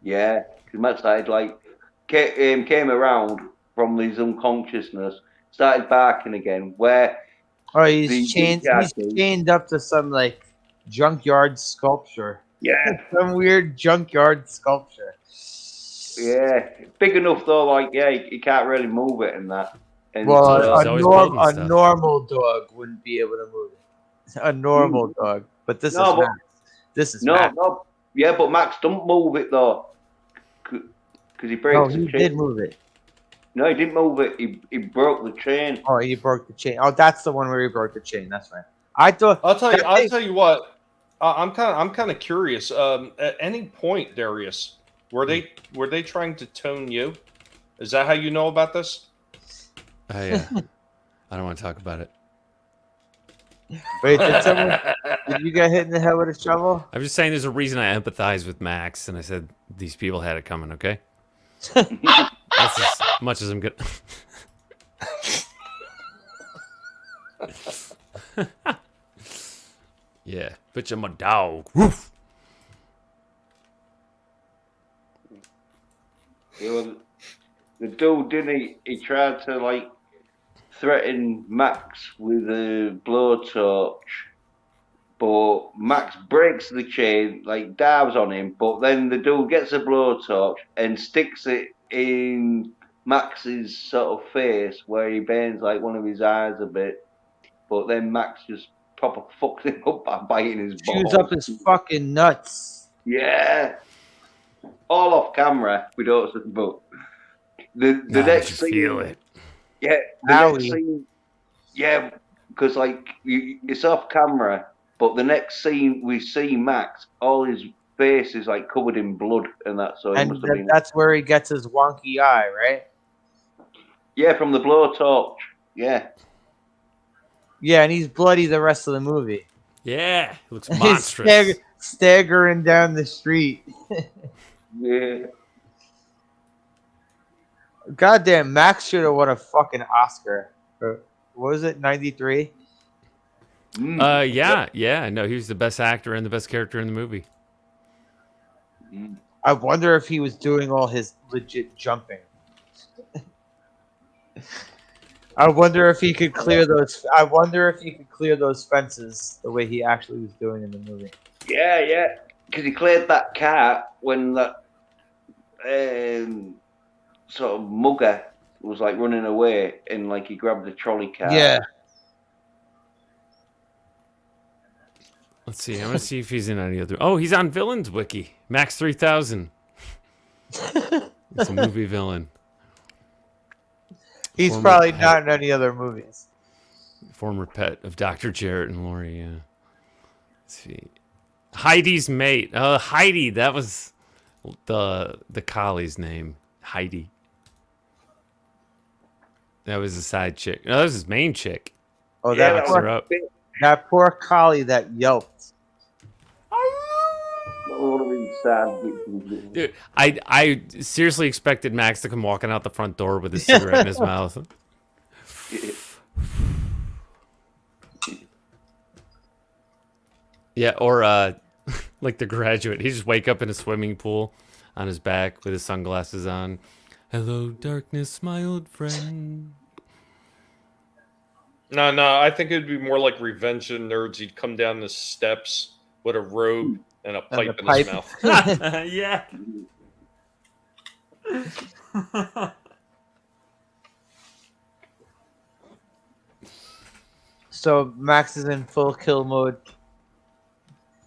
Yeah, because Matt started like came around from his unconsciousness, started barking again. Where Oh, The he's chained. junkyard He's dude. chained up to some like junkyard sculpture. yeah, Some weird junkyard sculpture. yeah, big enough though. Like he can't really move it and that. And Well, He's always building a stuff. normal dog wouldn't be able to move it. A normal dog, but this No, is but- Max. This is no, Max. no, yeah, but Max don't move it though, because he breaks No, the he chain. did move it. No, he didn't move it. He broke the chain. Oh, he broke the chain. Oh, that's the one where he broke the chain. That's right. I thought. I'll tell you. that I'll thing- tell you what. I'm kind of curious. At any point, Darius, were they trying to tone you? Is that how you know about this? I don't want to talk about it. Wait, did you get hit in the head with a shovel? I'm just saying there's a reason I empathize with Max, and I said these people had it coming, okay? That's as much as I'm good. Yeah, bitch, I'm a dog. Woof. The dude didn't he tried to like threaten Max with a blowtorch, but Max breaks the chain, like dives on him, but then the dude gets a blowtorch and sticks it in Max's sort of face where he burns like one of his eyes a bit, but then Max just proper fucks him up by biting his balls. Chews up his fucking nuts. Yeah. All off camera, we don't but the Nah, next you scene, feel it. yeah, the Owie. next scene, yeah, because like it's off camera, but the next scene we see Max, all his face is like covered in blood, and that so he And must have been that's where he gets his wonky eye, right? from the blowtorch, yeah, Yeah, and he's bloody the rest of the movie. Yeah, it looks He's monstrous. staggering down the street. yeah, Goddamn, Max should have won a fucking Oscar. What was it, 93? Yeah. No, he was the best actor and the best character in the movie. I wonder if he was doing all his legit jumping. I wonder if he could clear those. I wonder if he could clear those fences the way he actually was doing in the movie. yeah, because he cleared that cat when that sort of mugger was like running away, and like he grabbed the trolley car. Yeah. Let's see. I'm gonna see if he's in any other. Oh, he's on Villains Wiki. Max 3000. It's a movie villain. He's Former probably pet. not in any other movies. Former pet of Dr. Jarrett and Lori. Yeah. Let's see. Heidi's mate. Heidi. That was the collie's name. Heidi. That was the side chick. No, that was his main chick. Oh, Yeah, that Fucks her poor, up. that poor collie that yelped. All of his sad. Dude, I seriously expected Max to come walking out the front door with his cigarette in his mouth. Yeah, or like The Graduate. He just wake up in a swimming pool on his back with his sunglasses on. Hello, darkness, my old friend. No, I think it'd be more like Revenge of the Nerds. He'd come down the steps with a robe and a pipe in his mouth. Yeah. So Max is in full kill mode,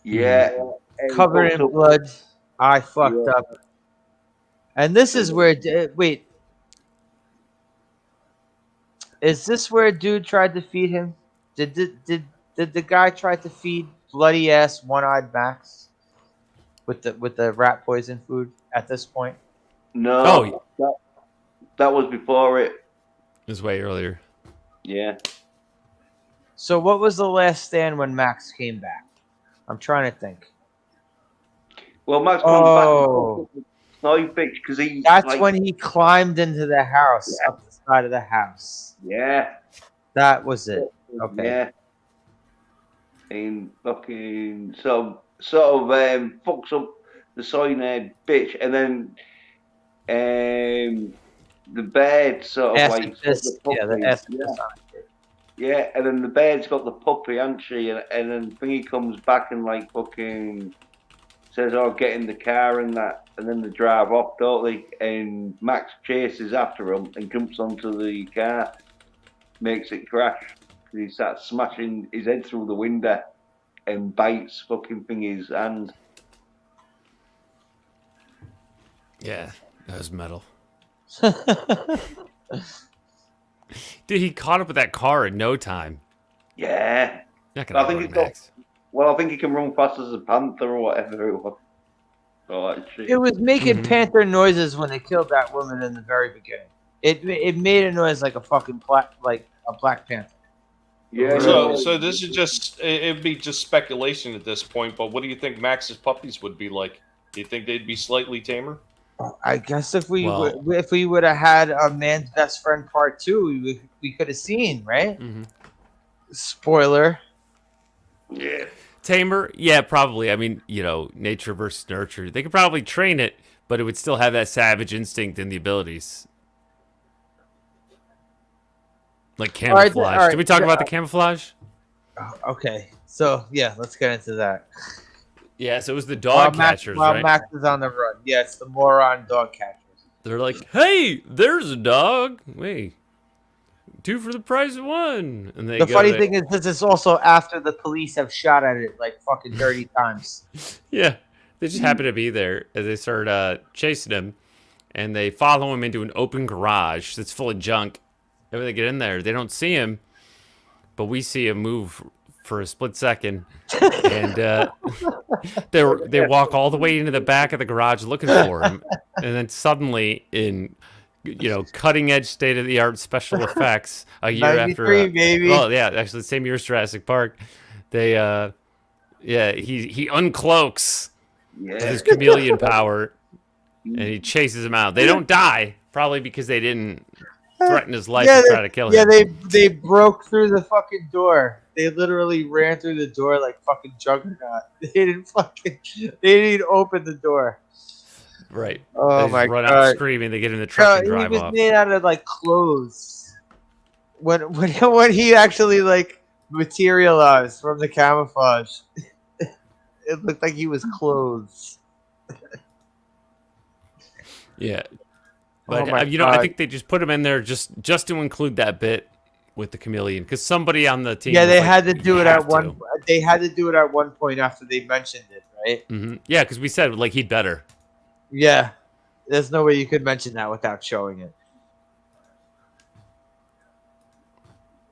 Yeah, and he covered fucked in up. blood. I fucked Yeah. up. And this is where wait, is this where dude tried to feed him? Did the guy try to feed bloody ass one-eyed Max with the rat poison food at this point? Oh, No, that was before it. it was way earlier. Yeah. So what was the last stand when Max came back? I'm trying to think. Well, Max comes back and fucks Oh, up the side bitch because he that's like, when he climbed into the house, yeah, up the side of the house. yeah, That was it. Okay. yeah, and fucking sort of fucks up the cyanide bitch, and then the bed sort of Acid like got the fist. Yeah, the puppy, acid yeah, fist on it. yeah, and then the bed's got the puppy, hasn't she? And then Thingy comes back and like fucking says, "Oh, get in the car," and that, and then they drive off, don't they? And Max chases after him and jumps onto the car, makes it crash. He starts smashing his head through the window and bites fucking Thingy's hand. Yeah, that was metal. Dude, he caught up with that car in no time. Yeah, Not but gonna I think outrun he's got. Max. Well, I think he can run fast as a panther or whatever it was. Oh, that shit. It was making Mhm. panther noises when they killed that woman in the very beginning. It made a noise like a fucking like a black panther. Yeah. So this is just it'd be just speculation at this point. But what do you think Max's puppies would be like? Do you think they'd be slightly tamer? I guess if we Well- would have had a man's best friend part 2, we could have seen, right? Mhm. Spoiler. Yeah. Tamer? Yeah, probably. I mean, nature versus nurture. They could probably train it, but it would still have that savage instinct and the abilities. Like camouflage. all right, Did we talk yeah, about the camouflage? Okay, so yeah, let's get into that. Yeah, so it was the dog catchers, While right? Max is on the run, yes, the moron dog catchers. They're like, hey, there's a dog. Wait, 2 for the price of 1. And they The go funny to- thing is, this is also after the police have shot at it like fucking 30 times. Yeah, they just happen to be there as they start chasing him, and they follow him into an open garage that's full of junk. And when they get in there, they don't see him, but we see him move for a split second, and they walk all the way into the back of the garage looking for him, and then suddenly in cutting edge state of the art special effects a year 93, after baby. well, yeah, actually the same year as Jurassic Park, they he uncloaks with Yeah. his chameleon power, and he chases him out. They don't die, probably because they didn't threaten his life and try to kill him. Yeah, they broke through the fucking door. They literally ran through the door like fucking Juggernaut. They didn't open the door. Right. Oh They just my run god! out screaming. They get in the truck and He drive was off. made out of like clothes. When he actually like materialized from the camouflage, it looked like he was clothes. Yeah. Oh But my I God. think they just put him in there just to include that bit with the chameleon, because somebody on the team. Yeah, was they like, had to "You do it have at one. to." They had to do it at one point after they mentioned it, right? Yeah, because we said like he'd better. Yeah, there's no way you could mention that without showing it.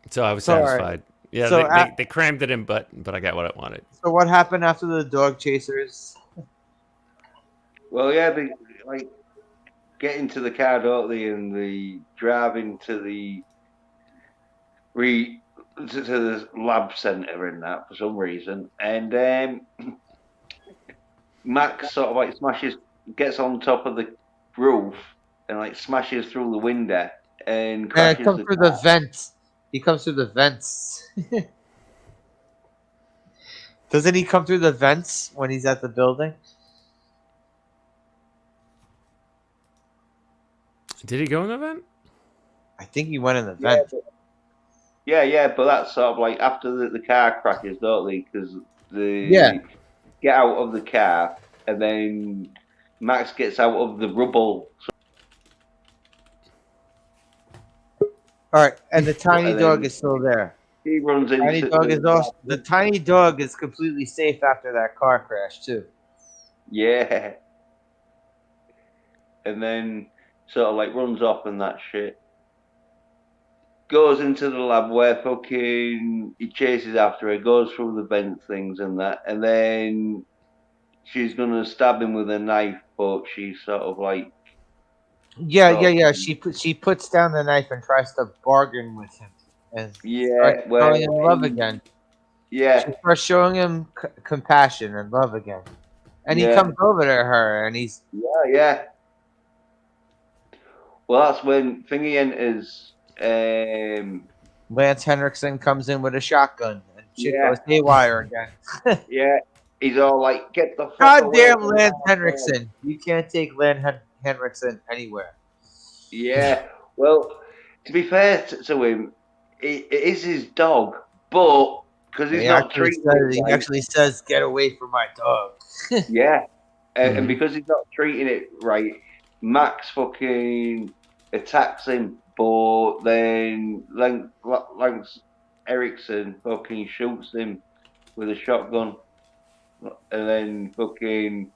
So I was So, all right. satisfied. Yeah, So, they crammed it in, but I got what I wanted. So what happened after the dog chasers? Well, yeah, they like get into the car, don't they, and they drive into the to the lab center and that for some reason, and Max sort of like gets on top of the roof and like smashes through the window and He crashes comes the through car. the vents. He comes through the vents. Doesn't he come through the vents when he's at the building? Did he go in the vent? I think he went in the vent. Yeah, but that's sort of like after the car crashes, don't they? Because they Yeah. get out of the car and then Max gets out of the rubble. All right, and the tiny And dog then- is still there. She runs Tiny into dog is also the tiny dog is completely safe after that car crash too. yeah, and then sort of like runs off and that shit. Goes into the lab where fucking he chases after her, goes through the vent things and that, and then she's gonna stab him with a knife, but she's sort of like Yeah, yeah, sort yeah. of, She puts down the knife and tries to bargain with him and starts yeah, where showing him love again. yeah, She starts showing him compassion and love again, and he yeah, comes over to her and he's yeah. Well, that's when Thingy enters. Lance Henriksen comes in with a shotgun and shit Yeah, goes haywire again. yeah. He's all like, "Get the fuck God away damn from Lance my dog." Henriksen! You can't take Lance Henriksen anywhere. Yeah. Well, to be fair to him, it is his dog, but because he's not treating it He right, actually says, "Get away from my dog." yeah, and Mhm. because he's not treating it right, Max fucking attacks him, but then Lance Erickson fucking shoots him with a shotgun, and then fucking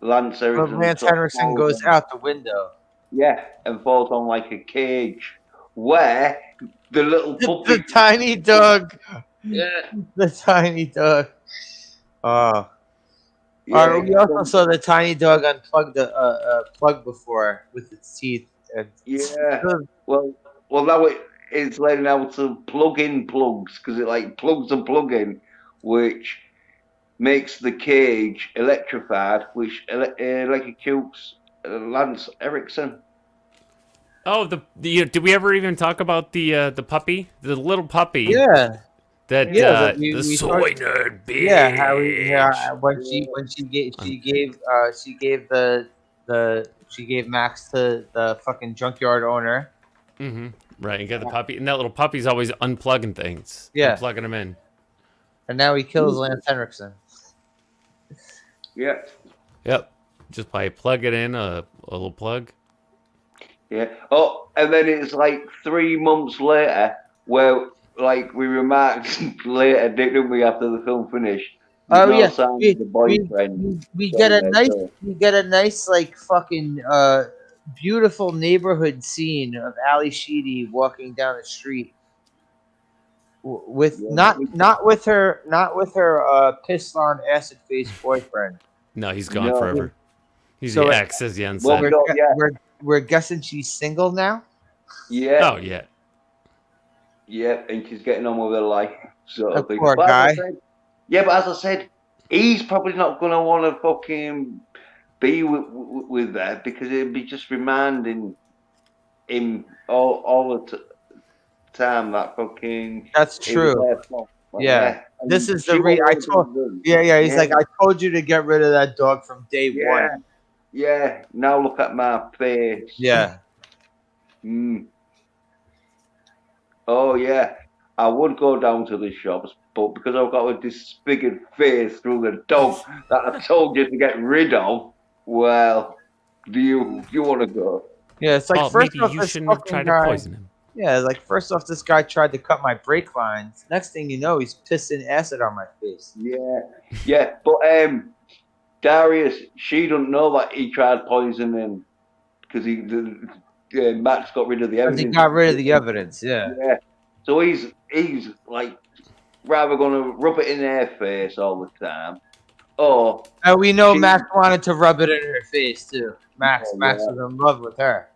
Lance But Erickson Lance sort of Henriksen falls goes on, out the window. yeah, and falls on like a cage where the little The puppy, tiny dog. yeah, The tiny dog. Oh. yeah, We also saw the tiny dog unplug the plug before with its teeth. And yeah. Well, now it's learning how to plug in plugs because it like plugs and plug in, which makes the cage electrified, which electrocutes Lance Erickson. Oh, did we ever even talk about the puppy, the little puppy yeah, that yeah. the We soy talked. nerd Yeah, how bitch? when she gave Max to the fucking junkyard owner. Mm-hmm. Right, you got the puppy, and that little puppy's always unplugging things, Yeah, unplugging them in. and now he kills Lance Henriksen. Yeah, Yep, just by plug it in a little plug. yeah. Oh, and then it's like 3 months later where like we remarked later, didn't we, after the film finished? There's Oh no yeah, sign of the boyfriend we get showing a there. nice So, like fucking beautiful neighborhood scene of Ali Sheedy walking down the street with yeah, not with her pissed on acid faced boyfriend. No, he's gone no, forever. He's So the ex, as Yen well, said. no, yeah, we're guessing she's single now. yeah, Oh yeah. yeah, and she's getting on with her life, sort That of thing. poor But as I guy. said, yeah, but as I said, he's probably not gonna want to fucking be with her because it'd be just reminding him all the time that fucking That's he was true. there for. Like, Yeah. yeah, This and is she the won't I want to be told. with him. Yeah, yeah. He's Yeah, like, I told you to get rid of that dog from day yeah, one. yeah. Now look at my face. Yeah. Mm. Oh yeah, I would go down to the shops, but because I've got a disfigured face through the dog that I told you to get rid of, well, do you want to go? Yeah. It's like Oh, first maybe off, you this shouldn't have fucking tried to guy. poison him. Yeah, like first off, this guy tried to cut my brake lines. Next thing you know, he's pissing acid on my face. Yeah, yeah, but Darius, she don't know that he tried poisoning because Max got rid of the Because he evidence. got rid of the evidence. Yeah. Yeah, so he's like rather gonna rub it in their face all the time. Or And we know she, Max wanted to rub it in her face too. Max oh, was yeah, in love with her.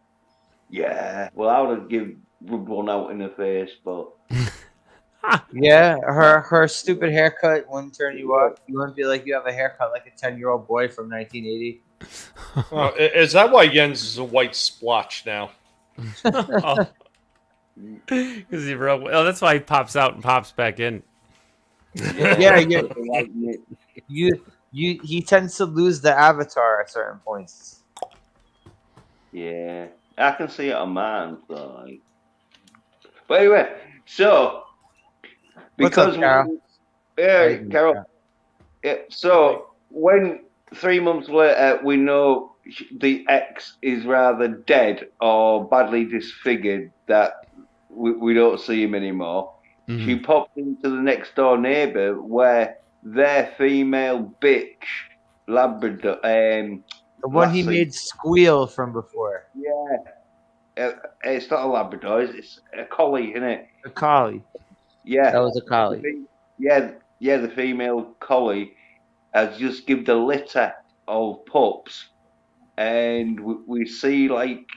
yeah. Well, I would have rubbed one out in the face, but Yeah, her stupid haircut wouldn't turn you off. You wouldn't feel like you have a haircut like a 10-year-old boy from 1980. Is that why Jens is a white splotch now? Oh, because he real. Oh, that's why he pops out and pops back in. Yeah, he tends to lose the avatar at certain points. yeah, I can see it on mine. So, like. But anyway, so What's up, because Carol? yeah, Carol. Yeah, so when 3 months later we know the ex is rather dead or badly disfigured, that we don't see him anymore. she popped into the next door neighbour where their female bitch Labrador The one he lassie. made squeal from before. Yeah, it's not a Labrador. It's a collie, isn't it? A collie. That Yeah, was a the collie. yeah. The female collie has just given a litter of pups, and we see like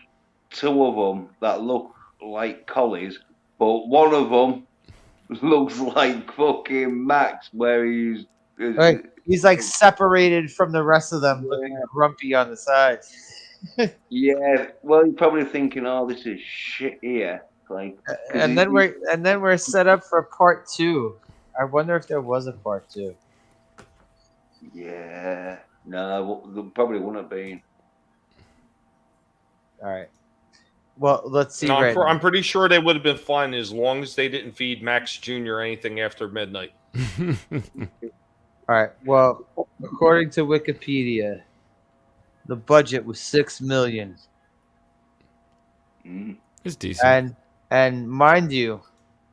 two of them that look like collies, but one of them looks like fucking Max, where Right. He's like separated from the rest of them, looking yeah, grumpy on the sides. yeah. Well, you're probably thinking, "Oh, this is shit here," like because And then we're set up for part 2. I wonder if there was a part 2. yeah, no, there probably wouldn't have been. All right. Well, let's see No, right now. I'm pretty sure they would have been fine as long as they didn't feed Max Jr. anything after midnight. All right. Well, according to Wikipedia, the budget was $6 million, It's decent. and mind you,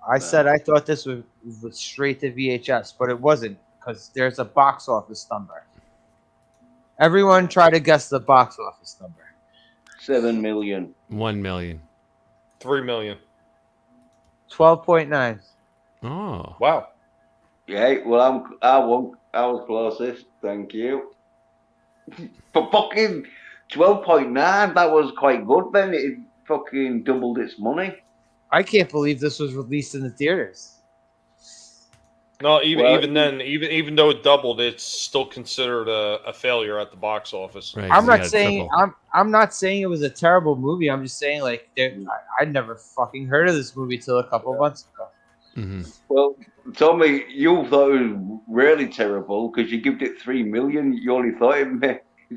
I said I thought this was straight to VHS, but it wasn't because there's a box office number. Everyone try to guess the box office number. 7 million. 1 million. 3 million. 12.9. Oh. Wow. Yeah, well, I was closest. Thank you. For fucking 12.9, that was quite good. Then it fucking doubled its money. I can't believe this was released in the theaters. No, even Well, even then, even though it doubled, it's still considered a failure at the box office. Right, I'm 'cause you not got saying triple. I'm not saying it was a terrible movie. I'm just saying like I'd never fucking heard of this movie till a couple months ago. Well, Tommy, you thought it was really terrible because you gave it 3 million. You only thought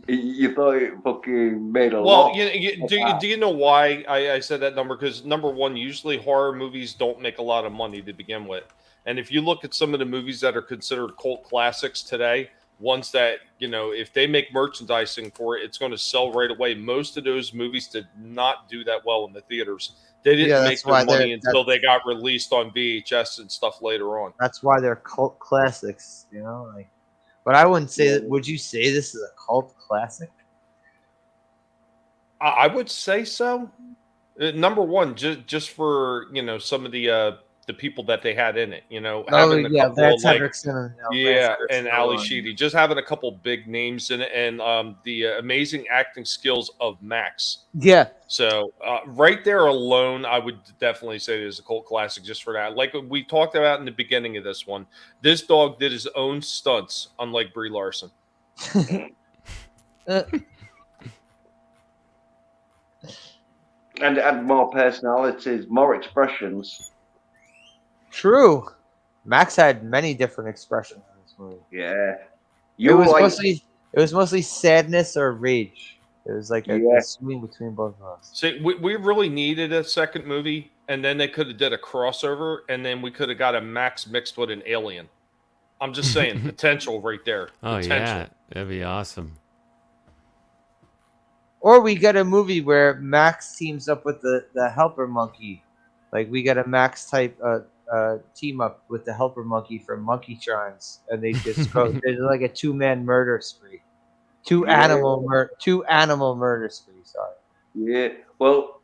you thought it fucking made a Well, lot. do you know why I said that number? Because number one, usually horror movies don't make a lot of money to begin with. And if you look at some of the movies that are considered cult classics today, ones that, if they make merchandising for it, it's going to sell right away. Most of those movies did not do that well in the theaters. They didn't Yeah, make that's their why money until they got released on VHS and stuff later on. That's why they're cult classics, like. But I wouldn't say that. Would you say this is a cult classic? I would say so. Number one, just for some of the people that they had in it, having a couple Vance of like Hendrickson and and Ali Sheedy, just having a couple big names in it, and the amazing acting skills of Max. Yeah. So right there alone, I would definitely say it is a cult classic just for that. Like we talked about in the beginning of this one, this dog did his own stunts, unlike Brie Larson. And add more personalities, more expressions. True. Max had many different expressions in this movie. Yeah. It was mostly sadness or rage. It was like a swing between both of us. See, we really needed a second movie, and then they could have did a crossover, and then we could have got a Max mixed with an alien. I'm just saying, potential right there. Oh, potential. yeah. That'd be awesome. Or we get a movie where Max teams up with the helper monkey. Like we get a Max type team up with the helper monkey from Monkey Shrines, and they just go. There's like a 2-man murder spree, two animal murder spree. Sorry. Yeah. Well,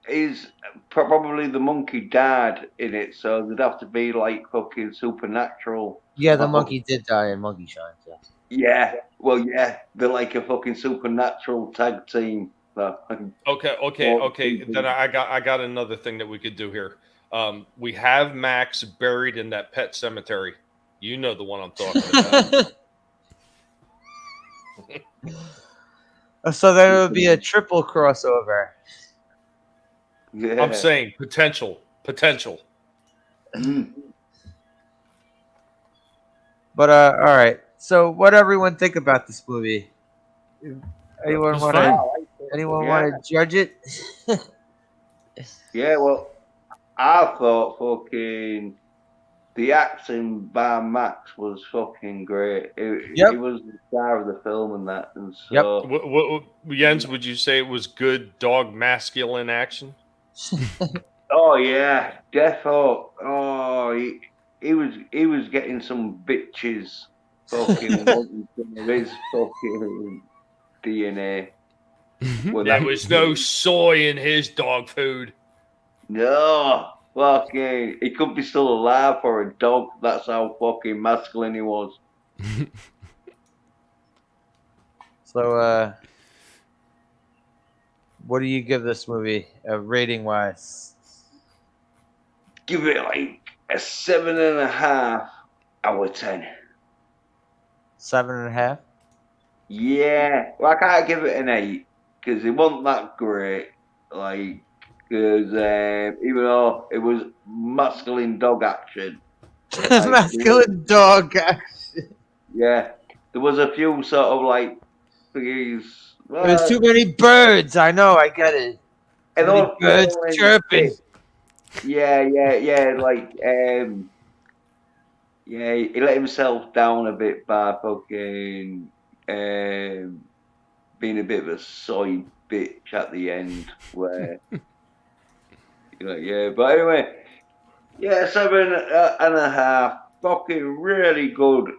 is probably the monkey died in it, so there'd have to be like fucking supernatural. Yeah, the monkey did die in Monkey Shrines. Yeah. Yeah. Well, yeah, they're like a fucking supernatural tag team. Okay. Then I got another thing that we could do here. We have Max buried in that pet cemetery. You know the one I'm talking about. So there would be a triple crossover. Yeah. I'm saying potential. But all right. So what everyone think about this movie? Anyone want to judge it? Yeah, well, I thought fucking the acting by Max was fucking great. He was the star of the film and that, and so. Jens, would you say it was good dog masculine action? Oh yeah, Defo. Oh, he was getting some bitches fucking wanting some of his fucking DNA. Well, There that was no soy in his dog food. no fucking. He could be still alive for a dog. That's how fucking masculine he was. So, what do you give this movie, rating wise? Give it like a 7.5 out of 10. 7.5. Yeah, well, I can't give it an 8 because it wasn't that great. Like, because even though it was masculine dog action, like, Masculine dog. yeah, there was a few sort of like things. There's too many birds. I know. I get it. Too And many all, birds chirping. yeah, like, yeah, he let himself down a bit by fucking being a bit of a soy bitch at the end, where yeah. But anyway, yeah, 7.5. Fucking really good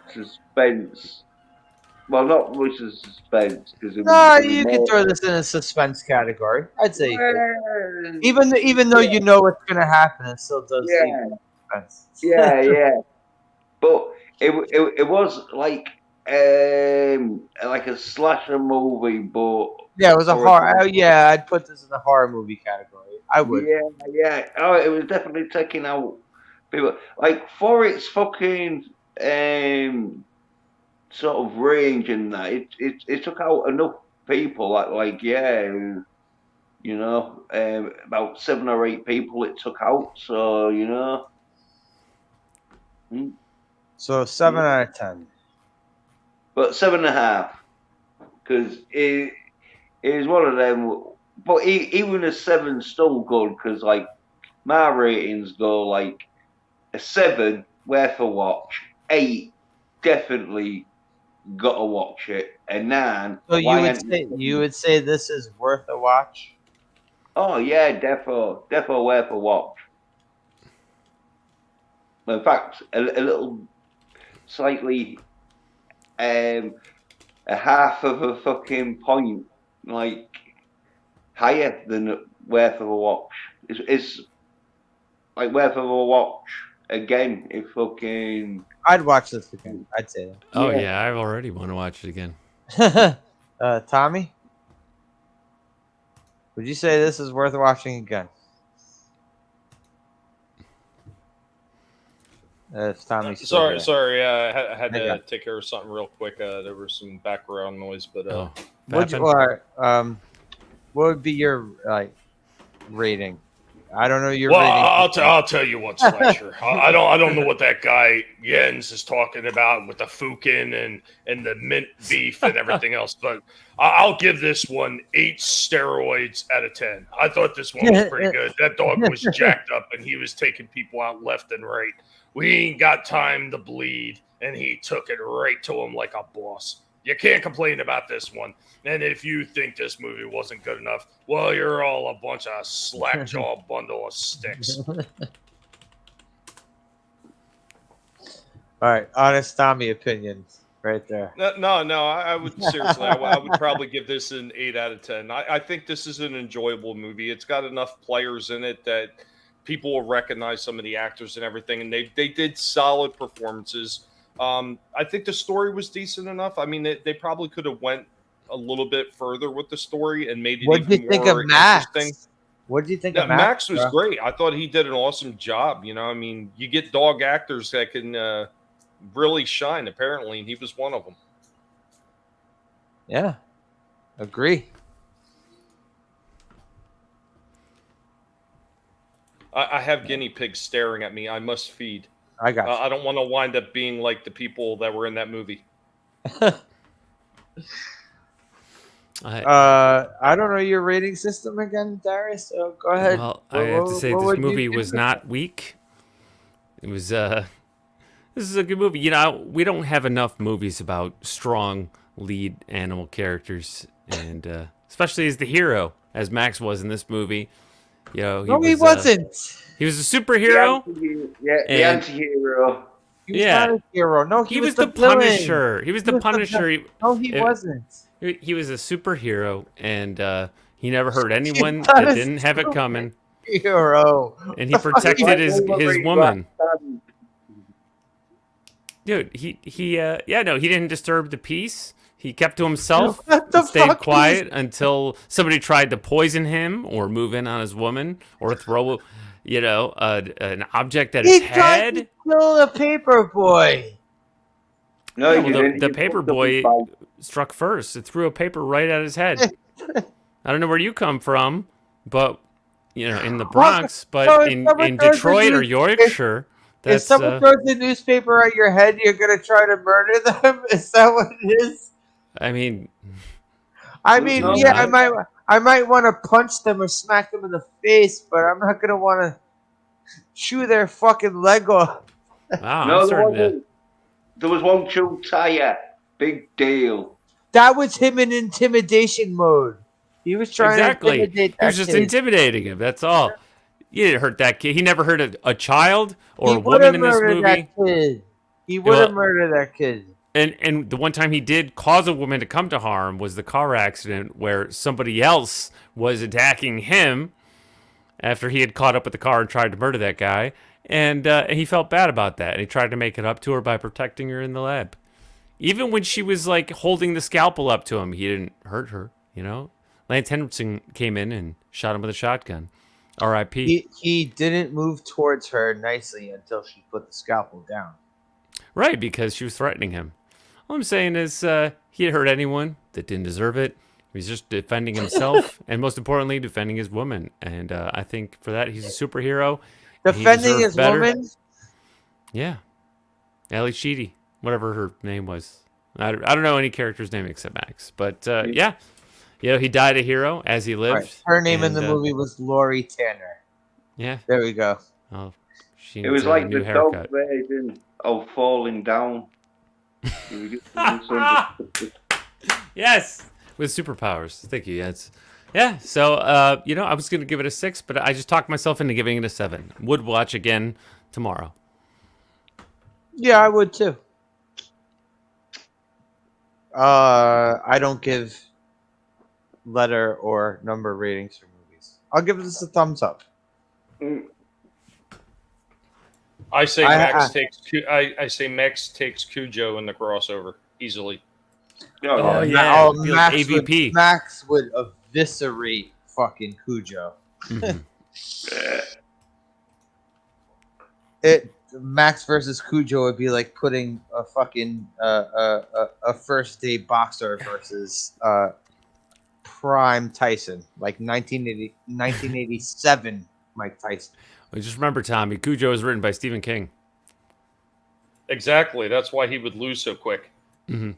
suspense. Well, not much of suspense because No, there was you could more. throw this in a suspense category. I'd say you could. Well, Even though you know what's gonna happen, it still does leave yeah, you in suspense. yeah. But it was like a slasher movie, but Yeah, it was a for a horror. Oh, yeah, I'd put this in the horror movie category. I would. yeah. Oh, it was definitely taking out people. Like for its fucking sort of range and that, it took out enough people. Yeah, about 7 or 8 people it took out. So mm, So yeah. 7 out of 10. But 7.5 because it is one of them. But even a 7's still good because like my ratings go like a 7 worth a watch, 8 definitely gotta watch it, a 9 So why ain't you would say this is worth a watch? oh yeah, defo worth a watch. In fact, a little slightly a half of a fucking point like higher than worth of a watch. It's like worth of a watch again if fucking I'd watch this again. I'd say Oh yeah. yeah, I already want to watch it again. that. Tommy, would you say this is worth watching again? If Tommy's still Sorry, there. sorry. I had Okay. to take care of something real quick. There was some background noise, but Oh, Would you, Fappin? or what would be your rating? I don't know your well, rating. I'll tell you what, Slasher. I don't know what that guy Jens is talking about with the Fukin and the mint beef and everything else, but I'll give this one 8 steroids out of 10. I thought this one was pretty good. That dog was jacked up and he was taking people out left and right. We ain't got time to bleed, and he took it right to him like a boss. You can't complain about this one. And if you think this movie wasn't good enough, well, you're all a bunch of slack-jaw bundle of sticks. All right, honest Tommy opinions right there. No. I would seriously. I would probably give this an 8 out of 10. I think this is an enjoyable movie. It's got enough players in it that people will recognize some of the actors and everything, and they did solid performances. I think the story was decent enough. I mean, they probably could have went a little bit further with the story and made it What did even you think of more Max? interesting. What did you think Yeah, of Max was bro? great. I thought he did an awesome job. I mean, you get dog actors that can really shine, apparently, and he was one of them. Yeah, agree. I have guinea pigs staring at me. I must feed. I got I don't want to wind up being like the people that were in that movie. you. I don't know your rating system again, Darius. So go ahead. Well, I have to say What this would you movie give was it? not weak. It was this is a good movie. We don't have enough movies about strong lead animal characters, and especially as the hero. as Max was in this movie. You know, No, he wasn't. He was a The superhero. the And- anti-hero. He was not a hero. No, he was the the villain. Punisher. He was the was the Punisher. No, he It- wasn't. He was a superhero, and he never hurt anyone not that a didn't have it coming, Hero. and he protected his woman. Wolverine. Dude, he didn't disturb the peace. He kept to himself, What the and stayed fuck quiet until somebody tried to poison him or move in on his woman or throw, an object at He his tried to head. kill the paper boy. No, Yeah, he well, didn't. the He paper fucked up boy his bike. struck first. It threw a paper right at his head. I don't know where you come from, but in the Bronx, so but if in someone throws Detroit a or news- Yorkshire, If that's someone throws a newspaper at your head, you're gonna try to murder them. Is that what it is? I mean, I mean, No, yeah, no. I might want to punch them or smack them in the face, but I'm not gonna want to chew their fucking leg off. wow, No, I'm starting to. there was one chew tire. Big deal. That was him in intimidation mode. He was trying Exactly. to intimidate He that was just kid. intimidating him. That's all. You didn't hurt that kid. He never hurt a child or He a would have woman in this murdered movie. that kid. He would have Well- murdered that kid. And the one time he did cause a woman to come to harm was the car accident where somebody else was attacking him after he had caught up with the car and tried to murder that guy. And he felt bad about that. And he tried to make it up to her by protecting her in the lab. Even when she was like holding the scalpel up to him, he didn't hurt her, Lance Henriksen came in and shot him with a shotgun. R.I.P. He didn't move towards her nicely until she put the scalpel down. Right, because she was threatening him. All I'm saying is he didn't hurt anyone that didn't deserve it. He was just defending himself and, most importantly, defending his woman. And I think for that, he's a superhero. and he Defending deserved his better. woman? Yeah. Ali Sheedy, whatever her name was. I don't know any character's name except Max. But yeah. He died a hero as he lived. Right. Her name in and, the movie was Lori Tanner. Yeah. There we go. Oh, she It needs was a like new the haircut. dog version of Falling Down. You just misunderstood. Yes, with superpowers. Thank you. Yeah. So, I was gonna give it a 6, but I just talked myself into giving it a 7. Would watch again tomorrow. Yeah, I would too. I don't give letter or number ratings for movies. I'll give this a thumbs up. Mm. I say I- I say Max takes Cujo in the crossover easily. Oh, yeah. yeah. Oh, it'd be like AVP. Max would eviscerate fucking Cujo. Mhm. Max versus Cujo would be like putting a fucking a first day boxer versus prime Tyson, like 1987 Mike Tyson. Well, just remember, Tommy, Cujo was written by Stephen King. Exactly. That's why he would lose so quick. Mm-hmm.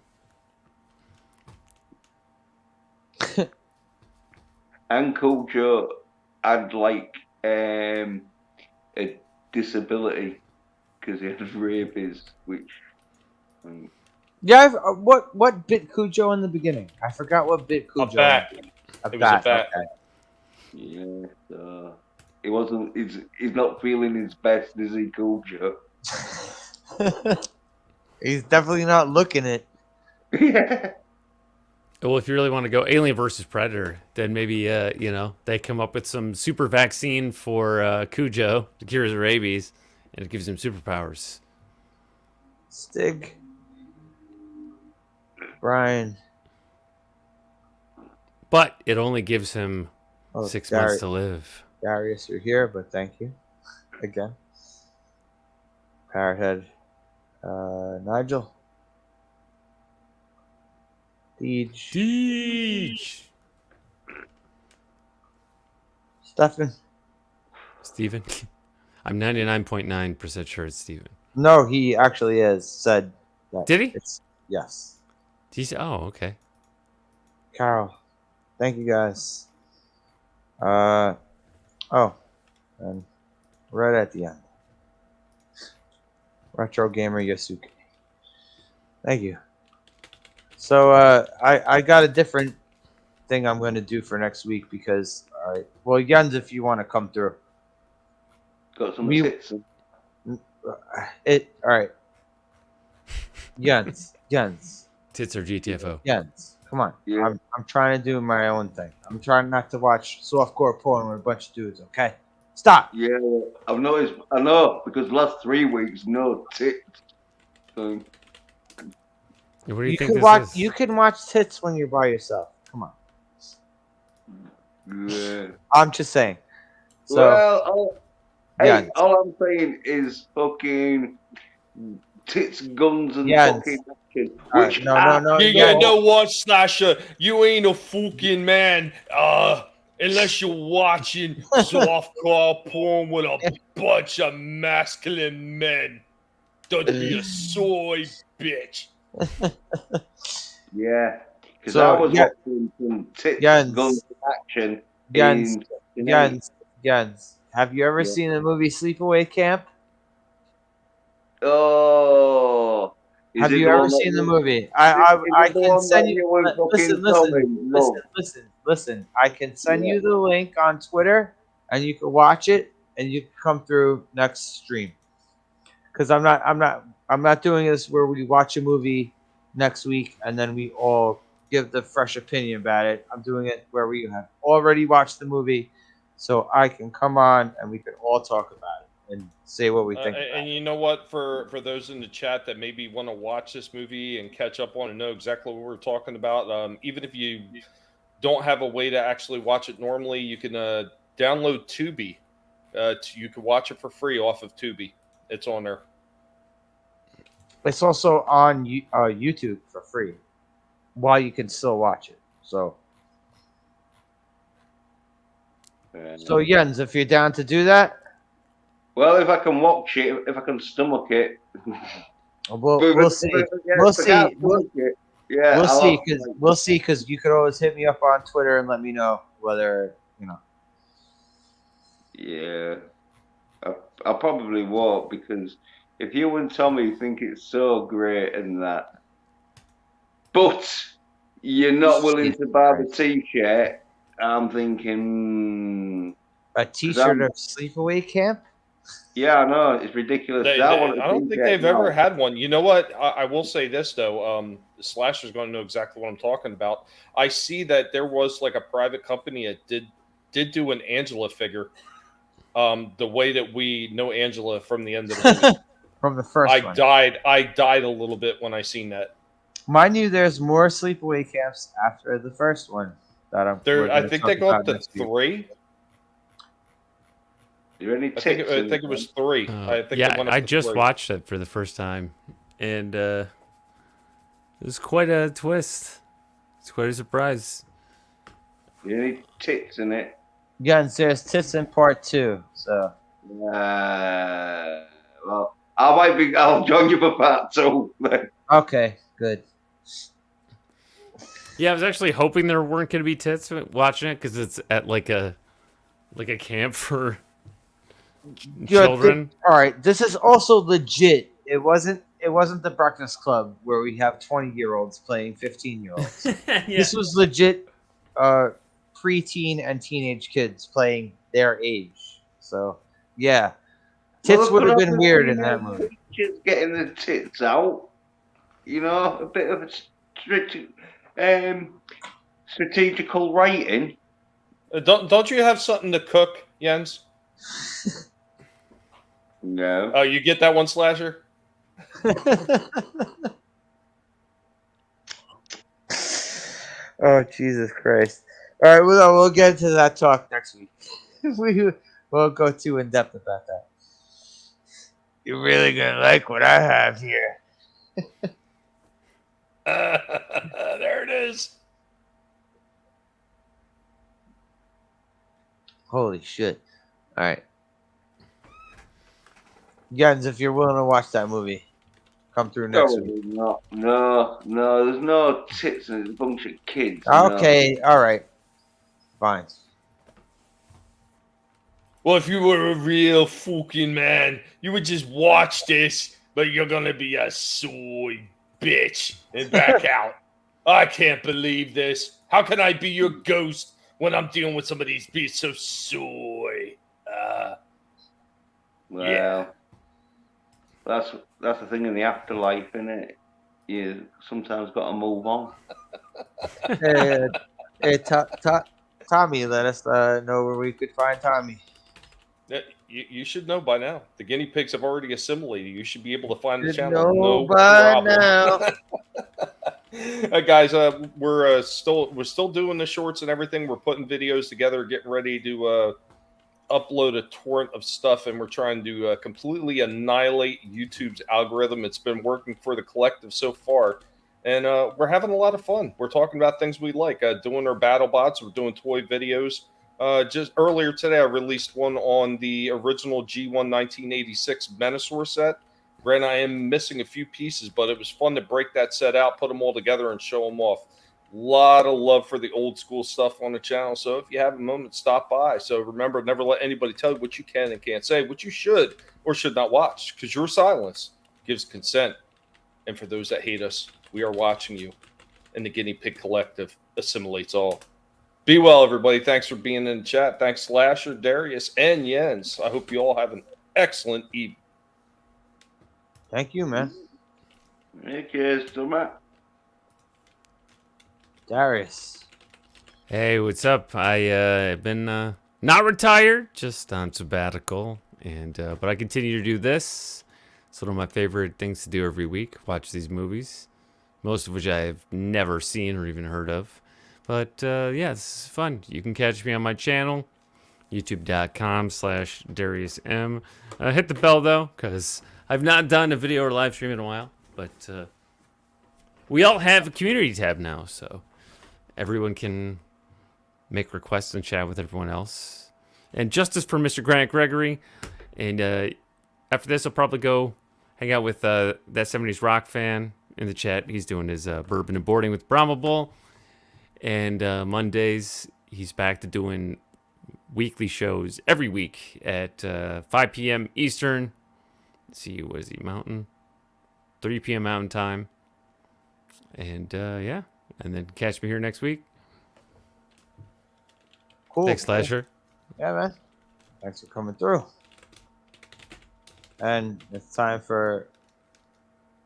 And Cujo had like a disability because he had rabies, which Yeah, what bit Cujo in the beginning? I forgot what bit Cujo. bat. In the beginning. It was a bat. Okay. yeah, he wasn't. He's not feeling his best, is he, Cujo? He's definitely not looking it. Yeah. Well, if you really want to go Alien versus Predator, then maybe they come up with some super vaccine for Cujo to cure his rabies, and it gives him superpowers. Stig. Brian. But it only gives him Oh, 6 months to live. Darius, you're here, but thank you again. Parrothead. Nigel. Deej. Stefan. Steven? I'm 99.9% sure it's Steven. No, he actually is said that. Did he? It's yes. Oh, okay. Carol. Thank you guys. And right at the end. Retro Gamer Yasuke. Thank you. So I got a different thing I'm going to do for next week because, all right, well, Jens, if you want to come through, Got some we tits. it all right, Jens, Tits or GTFO. Jens, come on. Yeah. I'm trying to do my own thing. I'm trying not to watch softcore porn with a bunch of dudes. Okay, stop. Yeah, I've noticed. I know because last 3 weeks, no tits. So, What do you You think can this watch. is? You can watch tits when you're by yourself. Come on. yeah. I'm just saying. So Well, yeah, hey, all I'm saying is fucking tits, guns, and Jens. fucking action. All right, Which no, I You Jens. know what, Slasher? You ain't a fucking man, unless you're watching softcore porn with a bunch of masculine men. Don't be a soy bitch. Yeah, because So, I was yeah, watching some tits, Jens. guns, and action Jens, in Jens. Have you ever Yeah. seen the movie Sleepaway Camp? Oh, is Have it you the ever one that seen the you? movie? Is I it the can one that send you. you were fucking Listen, Tommy? Love. listen. I can send Yeah. you the link on Twitter, and you can watch it, and you can come through next stream. Because I'm not doing this where we watch a movie next week and then we all give the fresh opinion about it. I'm doing it where we have already watched the movie, so I can come on and we can all talk about it and say what we think. About And you know what? For those in the chat that maybe want to watch this movie and catch up on and know exactly what we're talking about, even if you don't have a way to actually watch it normally, you can download Tubi. You can watch it for free off of Tubi. It's on there. It's also on YouTube for free, while you can still watch it. So Jens, if you're down to do that, Well, if I can watch it, if I can stomach it, we'll see. We'll if I can't see. stomach it, yeah, I'll have to, We'll see because you could always hit me up on Twitter and let me know whether you know. yeah, I probably won't because if you and Tommy think it's so great and that, but you're not willing Jesus to buy the Christ. T-shirt, I'm thinking, A T-shirt of Sleepaway Camp. yeah, I know it's ridiculous. I want a I don't think T-shirt they've ever now. had one. You know what? I will say this though. Slasher's going to know exactly what I'm talking about. I see that there was like a private company that did do an Angela figure. The way that we know Angela from the end of the movie. From the first one. I died a little bit when I seen that. Mind you, there's more Sleepaway Camps after the first one that I think they go up to 3. Are there any I tits? think it was 3. I think Yeah, they went up I to just 3. watched it for the first time, and it was quite a twist. It's quite a surprise. Are there any tits in it? Yeah, and there's tits in part 2. So Well, I'll join you for part 2. okay, good. Yeah, I was actually hoping there weren't going to be tits watching it because it's at like a camp for children. All right, this is also legit. It wasn't the Breakfast Club where we have 20-year-olds playing 15-year-olds. Yeah. This was legit preteen and teenage kids playing their age. So, yeah. Tits would have been weird in that movie. Just getting the tits out. You know, a bit of a strategical writing. Don't you have something to cook, Jens? No. Oh, you get that one, Slasher? Oh, Jesus Christ. All right, we'll get into that talk next week. We'll go too in depth about that. You're really going to like what I have here. There it is. Holy shit. All right. Jens, if you're willing to watch that movie, come through next week. Not. No, there's no tits and it's a bunch of kids. Okay, all right. Fine. Well, if you were a real fucking man, you would just watch this, but you're gonna be a soy bitch and back out. I can't believe this. How can I be your ghost when I'm dealing with some of these beasts of soy? Well, Yeah. that's the thing in the afterlife, innit? You sometimes got to move on. Hey, Tommy, let us know where we could find Tommy. You should know by now. The guinea pigs have already assimilated. You should be able to find the Should channel. know No by problem. now. Guys, we're still doing the shorts and everything. We're putting videos together, getting ready to upload a torrent of stuff, and we're trying to completely annihilate YouTube's algorithm. It's been working for the collective so far, and we're having a lot of fun. We're talking about things we like, doing our battle bots. We're doing toy videos. Just earlier today, I released one on the original G1 1986 Menasor set. Granted, I am missing a few pieces, but it was fun to break that set out, put them all together, and show them off. Lot of love for the old school stuff on the channel. So if you have a moment, stop by. So remember, never let anybody tell you what you can and can't say, what you should or should not watch, because your silence gives consent. And for those that hate us, we are watching you. And the Guinea Pig Collective assimilates all. Be well, everybody. Thanks for being in the chat. Thanks, Slasher, Darius, and Jens. I hope you all have an excellent evening. Thank you, man. Cheers, Summer. Darius. Hey, what's up? I've been not retired, just on sabbatical, and but I continue to do this. It's one of my favorite things to do every week. Watch these movies, most of which I have never seen or even heard of. But yeah, this is fun. You can catch me on my channel, youtube.com/DariusM. Hit the bell though, because I've not done a video or live stream in a while. But we all have a community tab now, so everyone can make requests and chat with everyone else. And justice for Mr. Grant Gregory. And after this, I'll probably go hang out with that 70s rock fan in the chat. He's doing his bourbon and boarding with Brahma Bull. And Mondays, he's back to doing weekly shows every week at 5 p.m. Eastern. Let's see, what is he, Mountain? 3 p.m. Mountain Time. And yeah, and then catch me here next week. Cool. Thanks, Slasher. Yeah, man. Thanks for coming through. And it's time for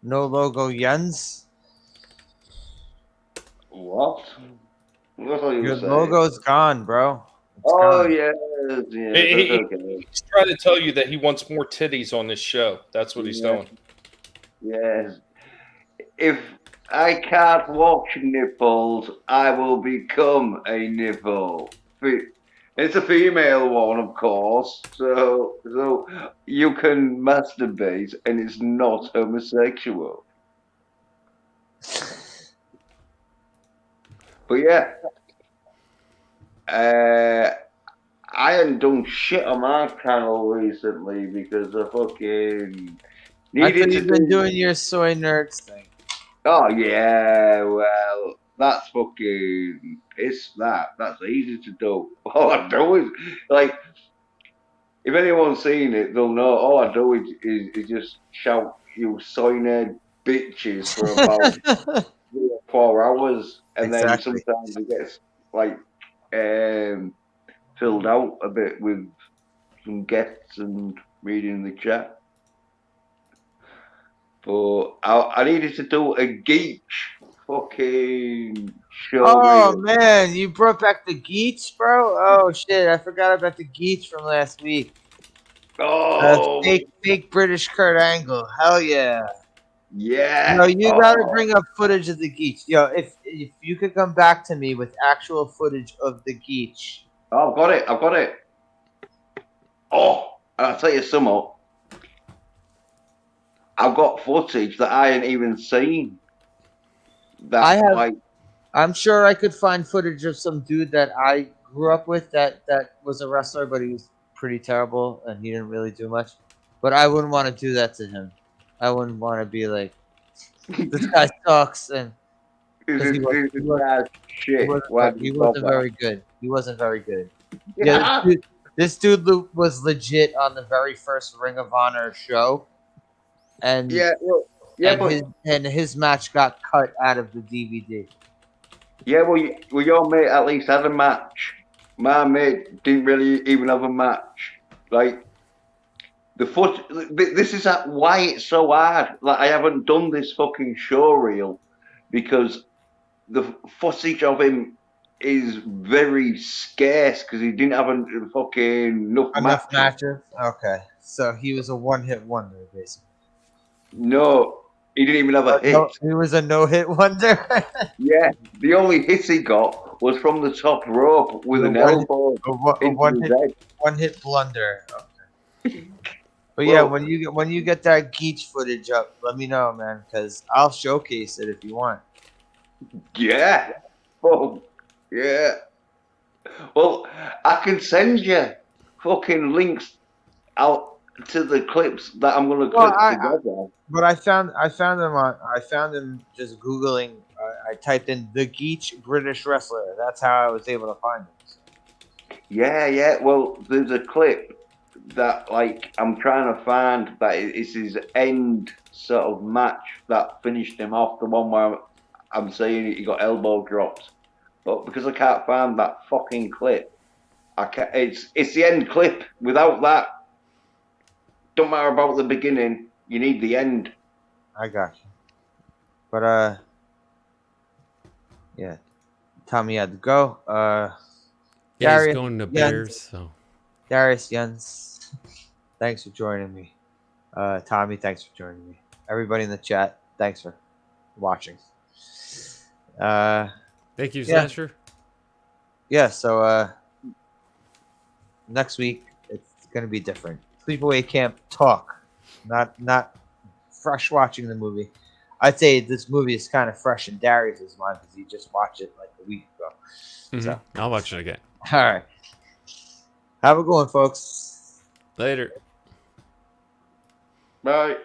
No Logo Jens. What? What are you Your saying? logo's gone, bro. It's Oh, gone. yeah. He- That's okay. He's trying to tell you that he wants more titties on this show. That's what he's doing. Yes. If I can't watch nipples, I will become a nipple. It's a female one, of course. So you can masturbate, and it's not homosexual. But yeah, I haven't done shit on my channel recently because I fucking I needed thought to you've been do. doing your soy nerds thing. Oh yeah, well that's fucking it's that's easy to do. All I do is like if anyone's seen it, they'll know. All I do is just shout you soy nerd bitches for about 3 or 4 hours, and then Exactly. sometimes it gets like filled out a bit with some guests and reading the chat. But I needed to do a geek fucking show. Oh reel. man, you brought back the Geets, bro? Oh shit, I forgot about the Geets from last week. Oh, Fake British Kurt Angle. Hell yeah. yeah. No, you Oh, gotta bring up footage of the Geets. Yo, if you could come back to me with actual footage of the Geets. I've got it. I've got it. Oh, and I'll tell you something. I've got footage that I ain't even seen. That I have- like I'm sure I could find footage of some dude that I grew up with that was a wrestler, but he was pretty terrible and he didn't really do much. But I wouldn't want to do that to him. I wouldn't want to be like, this guy sucks, and this 'cause is he was- this is bad shit. he wasn't very good. He wasn't very good. Yeah, this dude was legit on the very first Ring of Honor show, and yeah, well, yeah, but his match got cut out of the DVD. Yeah, well, your mate at least had a match. My mate didn't really even have a match. Like the foot. This is why it's so hard. Like I haven't done this fucking show reel because the footage of him is very scarce because he didn't have a fucking enough Enough matches. matches. Okay, so he was a one-hit wonder, basically. No, he didn't even have a hit. No, he was a no-hit wonder. Yeah, the only hit he got was from the top rope with The an one- elbow a into one his hit, head. one-hit blunder. Okay. But yeah, Well, when you get that Geach footage up, let me know, man, because I'll showcase it if you want. yeah. Oh, yeah. Well, I can send you fucking links out to the clips that I'm gonna Well, clip together. but I found them just googling. I typed in the Geach British wrestler. That's how I was able to find him. Yeah, yeah. Well, there's a clip that like I'm trying to find that it's his end sort of match that finished him off. The one where I'm saying he got elbow dropped, but because I can't find that fucking clip, I can't. It's the end clip. Without that, don't matter about the beginning. You need the end. I got you. But yeah, Tommy had to go. Yeah, Darius, he's going to Jens, Bears. So Darius Jens, thanks for joining me. Tommy, thanks for joining me. Everybody in the chat, thanks for watching. thank you, Yeah. Slasher. Yeah, so next week it's gonna be different. Sleepaway Camp talk, not fresh watching the movie. I'd say this movie is kind of fresh in Darius's mind because he just watched it like a week ago. Mhm. So, I'll watch it again. all right, have a good one, folks. Later. Right.